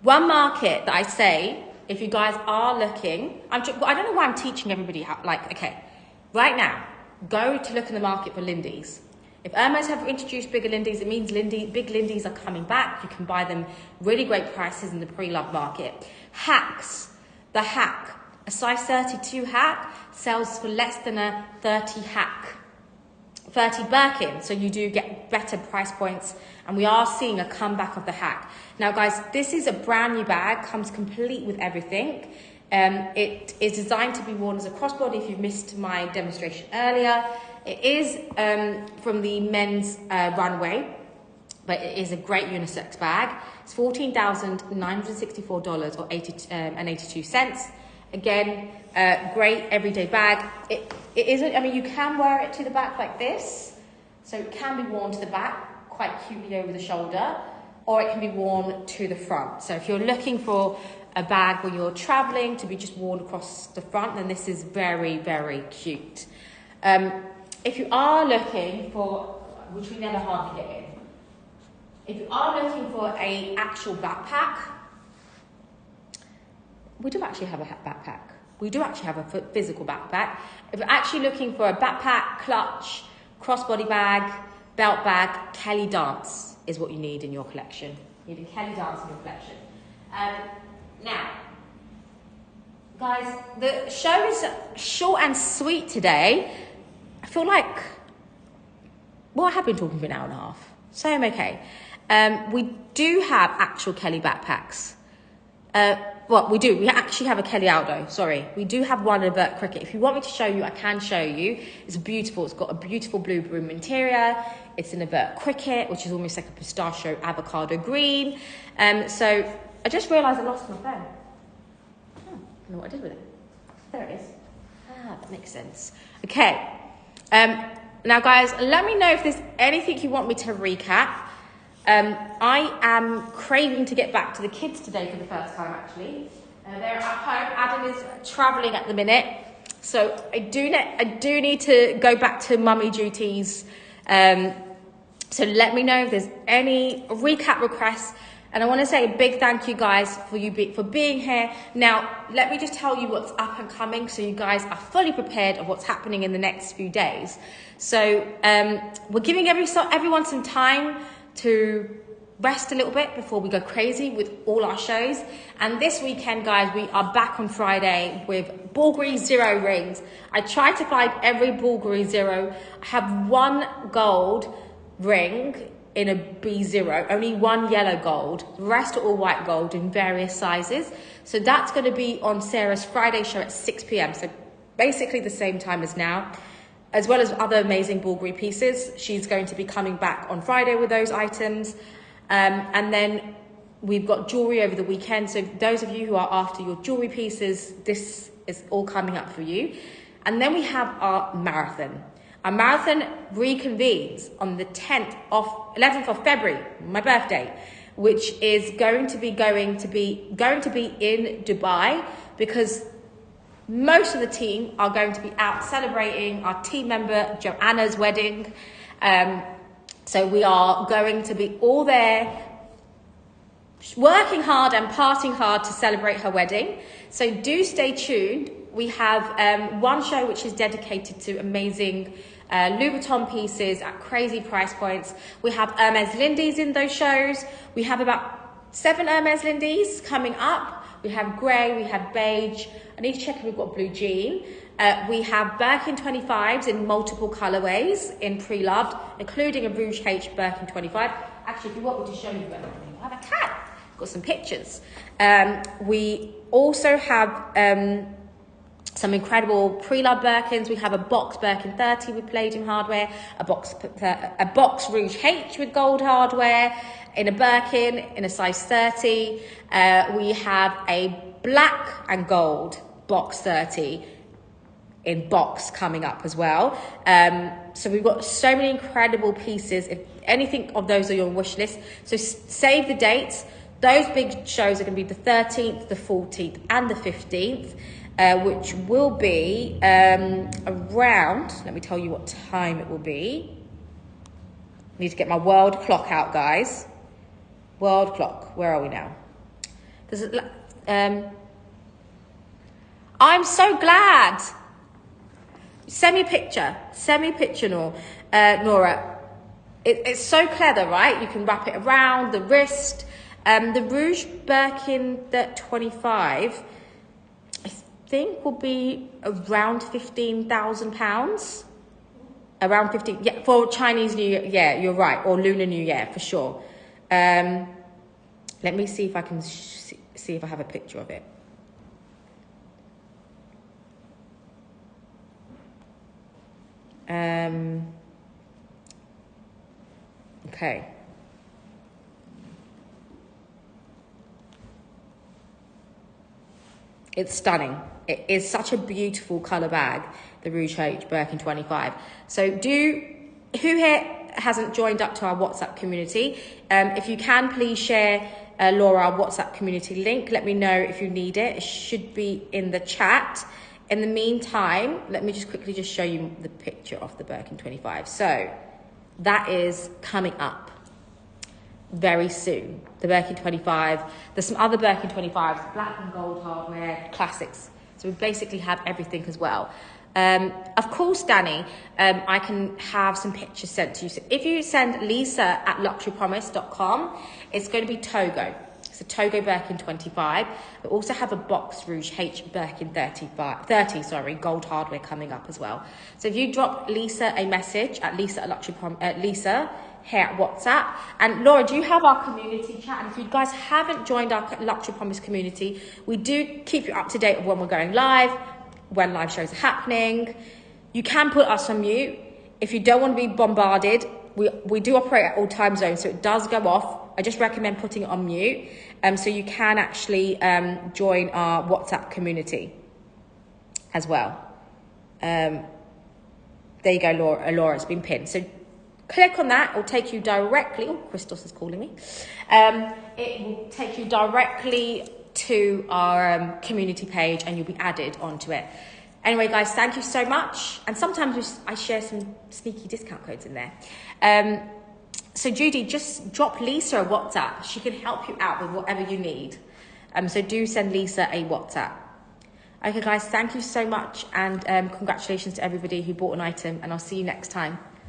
one market that I say, if you guys are looking, I don't know why I'm teaching everybody how, okay, right now, go to look in the market for Lindy's. If Hermès have introduced bigger Lindy's, it means big Lindy's are coming back. You can buy them really great prices in the pre-loved market. Hacks, the hack, a size 32 hack sells for less than a 30 Birkin. So you do get better price points, and we are seeing a comeback of the hack. Now guys, this is a brand new bag, comes complete with everything. It is designed to be worn as a crossbody if you've missed my demonstration earlier. It is from the men's runway, but it is a great unisex bag. It's $14,964 or 82 cents. Again, great everyday bag. It isn't, I mean, you can wear it to the back like this. So it can be worn to the back, quite cutely over the shoulder, or it can be worn to the front. So if you're looking for a bag when you're traveling to be just worn across the front, then this is very, very cute. If you are looking for, which we never hardly get in, if you are looking for an actual backpack, we do actually have a backpack. We do actually have a physical backpack. If you're actually looking for a backpack, clutch, crossbody bag, belt bag, Kelly Dance is what you need in your collection. You need a Kelly Dance in your collection. Now, guys, the show is short and sweet today. I feel like, well, I have been talking for an hour and a half, so I'm okay. We do have actual Kelly backpacks. Well, we do. We actually have a Kelly Aldo, sorry. We do have one in a Vert Cricket. If you want me to show you, I can show you. It's beautiful. It's got a beautiful blue broom interior. It's in a Vert Cricket, which is almost like a pistachio avocado green. So I just realised I lost my phone. Oh, I don't know what I did with it. There it is. Ah, that makes sense. Okay. Now, guys, let me know if there's anything you want me to recap. I am craving to get back to the kids today for the first time, actually. They're at home. Adam is travelling at the minute. So I do need to go back to mummy duties. So let me know if there's any recap requests. And I want to say a big thank you guys for being here. Now, let me just tell you what's up and coming so you guys are fully prepared of what's happening in the next few days. So we're giving everyone some time to rest a little bit before we go crazy with all our shows. And this weekend, guys, we are back on Friday with Bulgari Zero rings. I try to find every Bulgari Zero. I have one gold ring in a B0, only one yellow gold, the rest are all white gold in various sizes. So that's going to be on Sarah's Friday show at 6 p.m. So basically the same time as now, as well as other amazing Bulgari pieces. She's going to be coming back on Friday with those items. And then we've got jewelry over the weekend. So those of you who are after your jewelry pieces, this is all coming up for you. And then we have our marathon. Our marathon reconvenes on the 11th of February, my birthday, which is going to be in Dubai, because most of the team are going to be out celebrating our team member Joanna's wedding. So we are going to be all there working hard and partying hard to celebrate her wedding. So do stay tuned. We have one show which is dedicated to amazing Louis Vuitton pieces at crazy price points. We have Hermès Lindies in those shows. We have about 7 Hermès Lindies coming up. We have grey, we have beige. I need to check if we've got blue jean. We have Birkin 25s in multiple colourways in pre-loved, including a Rouge H Birkin 25. Actually, if you want me to show you Birkin 25, I can. I've got some pictures. We also have some incredible pre-loved Birkins. We have a box Birkin 30 with palladium hardware, a box Rouge H with gold hardware, in a Birkin in a size 30. We have a black and gold box 30 in box coming up as well. So we've got so many incredible pieces. If anything of those are your wish list, so save the dates. Those big shows are going to be the 13th, the 14th and the 15th. Which will be around, let me tell you what time it will be. Need to get my world clock out, guys. World clock, where are we now? I'm so glad. Send me a picture, Nora. It's so clever, right? You can wrap it around the wrist. The Rouge Birkin 25, think will be around £15,000. Around 15, yeah, for Chinese New Year. Yeah, you're right, or Lunar New Year for sure. Let me see if I can see if I have a picture of it. Okay. It's stunning. It is such a beautiful colour bag, the Rouge H Birkin 25. So who here hasn't joined up to our WhatsApp community? If you can, please share, Laura, our WhatsApp community link. Let me know if you need it. It should be in the chat. In the meantime, let me just quickly show you the picture of the Birkin 25. So that is coming up very soon. The Birkin 25. There's some other Birkin 25s, black and gold hardware, classics. So we basically have everything as well. Of course, Danny, I can have some pictures sent to you. So if you send lisa@luxurypromise.com, it's going to be Togo. It's a Togo Birkin 25. We also have a box Rouge H Birkin 30, gold hardware coming up as well. So if you drop Lisa a message at Lisa here at WhatsApp. And Laura, do you have our community chat? And if you guys haven't joined our Luxury Promise community, we do keep you up to date when we're going live, when live shows are happening. You can put us on mute. If you don't want to be bombarded, we do operate at all time zones, so it does go off. I just recommend putting it on mute, so you can actually join our WhatsApp community as well. There you go, Laura, it's been pinned. So click on that, it will take you directly, oh, Christos is calling me. It will take you directly to our community page and you'll be added onto it. Anyway, guys, thank you so much. And sometimes I share some sneaky discount codes in there. So Judy, just drop Lisa a WhatsApp. She can help you out with whatever you need. So do send Lisa a WhatsApp. Okay, guys, thank you so much. And congratulations to everybody who bought an item. And I'll see you next time.